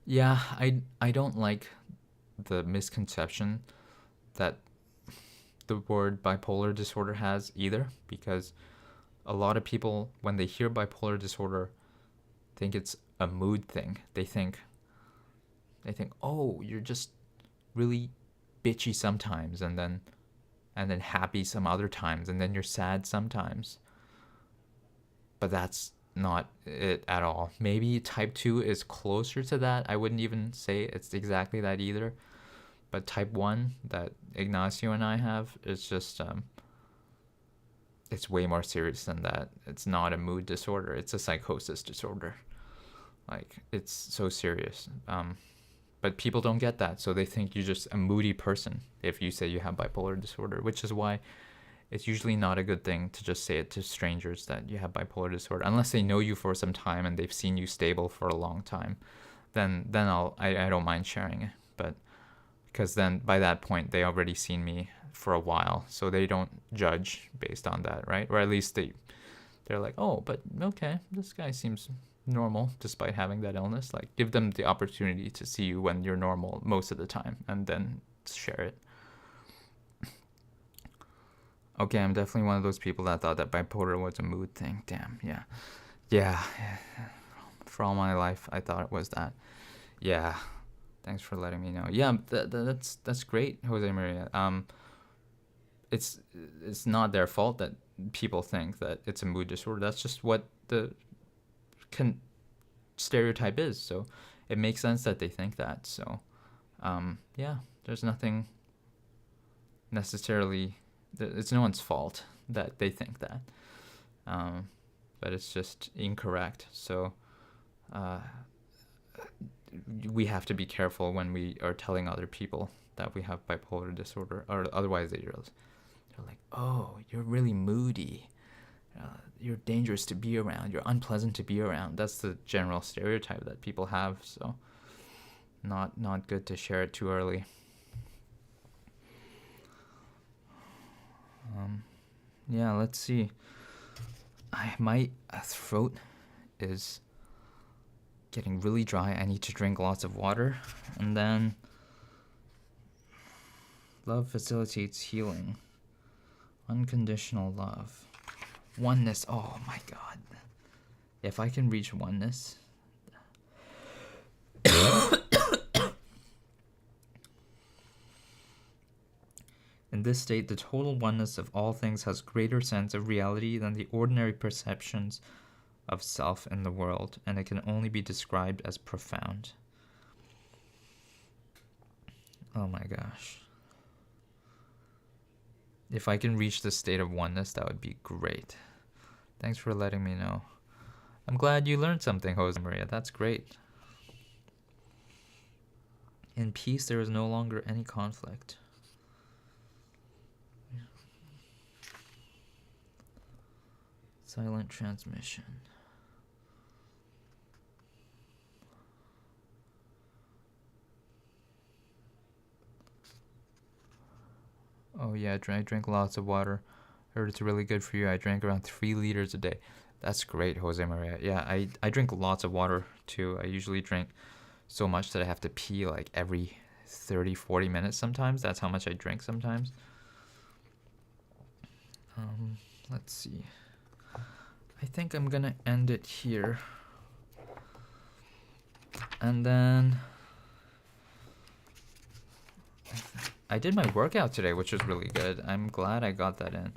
Yeah, I don't like the misconception that the word bipolar disorder has either, because a lot of people, when they hear bipolar disorder, think it's a mood thing. They think, oh, you're just really bitchy sometimes, and then happy some other times, and then you're sad sometimes. But that's not it at all. Maybe type 2 is closer to that. I wouldn't even say it's exactly that either. But type 1 that Ignacio and I have is just it's way more serious than that. It's not a mood disorder. It's a psychosis disorder. Like, it's so serious. But people don't get that, so they think you're just a moody person if you say you have bipolar disorder, which is why it's usually not a good thing to just say it to strangers that you have bipolar disorder, unless they know you for some time and they've seen you stable for a long time. Then I don't mind sharing it, but because then by that point they already seen me for a while, so they don't judge based on that, right? Or at least they're like, oh, but okay, this guy seems normal despite having that illness. Like, give them the opportunity to see you when you're normal most of the time, and then share it. Okay, I'm definitely one of those people that thought that bipolar was a mood thing. Damn, yeah. For all my life, I thought it was that. Yeah, thanks for letting me know. Yeah, that's great, Jose Maria. It's not their fault that people think that it's a mood disorder. That's just what the stereotype is. So it makes sense that they think that. So yeah, there's nothing necessarily. It's no one's fault that they think that, but it's just incorrect. So we have to be careful when we are telling other people that we have bipolar disorder, or otherwise they're like, oh, you're really moody, you're dangerous to be around, you're unpleasant to be around. That's the general stereotype that people have. So not good to share it too early. Yeah, let's see. My throat is getting really dry. I need to drink lots of water. And then love facilitates healing. Unconditional love. Oneness. Oh my god. If I can reach oneness. In this state, the total oneness of all things has greater sense of reality than the ordinary perceptions of self in the world, and it can only be described as profound. Oh my gosh. If I can reach this state of oneness, that would be great. Thanks for letting me know. I'm glad you learned something, Jose Maria. That's great. In peace, there is no longer any conflict. Silent transmission. Oh yeah, I drink lots of water. Heard it's really good for you. I drank around 3 liters a day. That's great, Jose Maria. Yeah, I drink lots of water too. I usually drink so much that I have to pee like every 30-40 minutes sometimes. That's how much I drink sometimes. Let's see. I think I'm gonna end it here. And then I did my workout today, which was really good. I'm glad I got that in.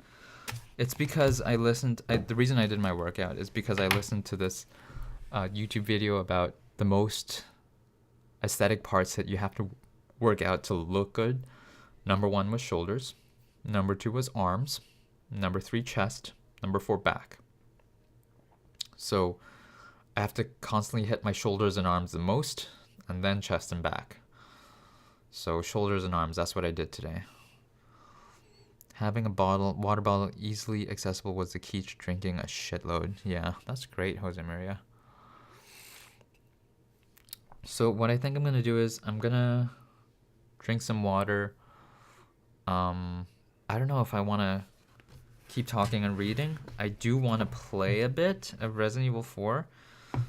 It's because I listened. The reason I did my workout is because I listened to this YouTube video about the most aesthetic parts that you have to work out to look good. Number 1 was shoulders. Number 2 was arms. Number 3, chest. Number 4, back. So I have to constantly hit my shoulders and arms the most, and then chest and back. So shoulders and arms, that's what I did today. Having a water bottle easily accessible was the key to drinking a shitload. Yeah, that's great, Jose Maria. So what I think I'm gonna do is I'm gonna drink some water. I don't know if I wanna keep talking and reading. I do wanna play a bit of Resident Evil 4.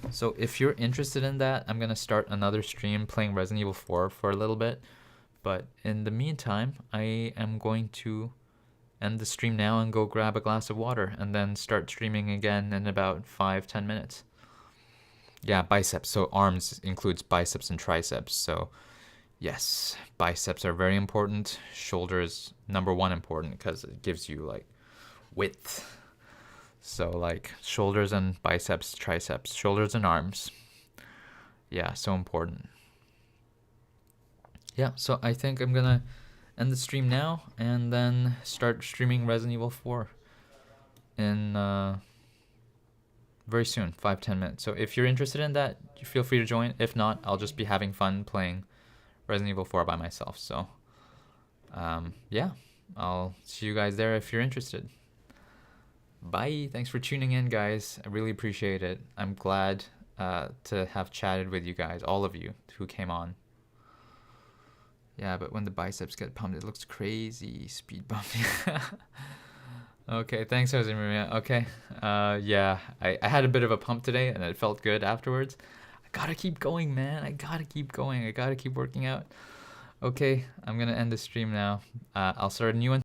So if you're interested in that, I'm gonna start another stream playing Resident Evil 4 for a little bit. But in the meantime, I am going to end the stream now and go grab a glass of water and then start streaming again in about 5-10 minutes. Yeah, biceps. So arms includes biceps and triceps. So yes, biceps are very important. Shoulders, number 1 important because it gives you like width. So like shoulders and biceps, triceps, shoulders and arms. Yeah, so important. Yeah, so I think I'm gonna end the stream now and then start streaming Resident Evil 4 in very soon, 5-10 minutes. So if you're interested in that, you feel free to join. If not, I'll just be having fun playing Resident Evil 4 by myself. So yeah, I'll see you guys there if you're interested. Bye. Thanks for tuning in, guys. I really appreciate it. I'm glad to have chatted with you guys, all of you who came on. Yeah, but when the biceps get pumped, it looks crazy. Speed bumping. Okay, thanks, Jose Maria. Okay, yeah, I had a bit of a pump today, and it felt good afterwards. I gotta keep going, man. I gotta keep going. I gotta keep working out. Okay, I'm gonna end the stream now. I'll start a new one.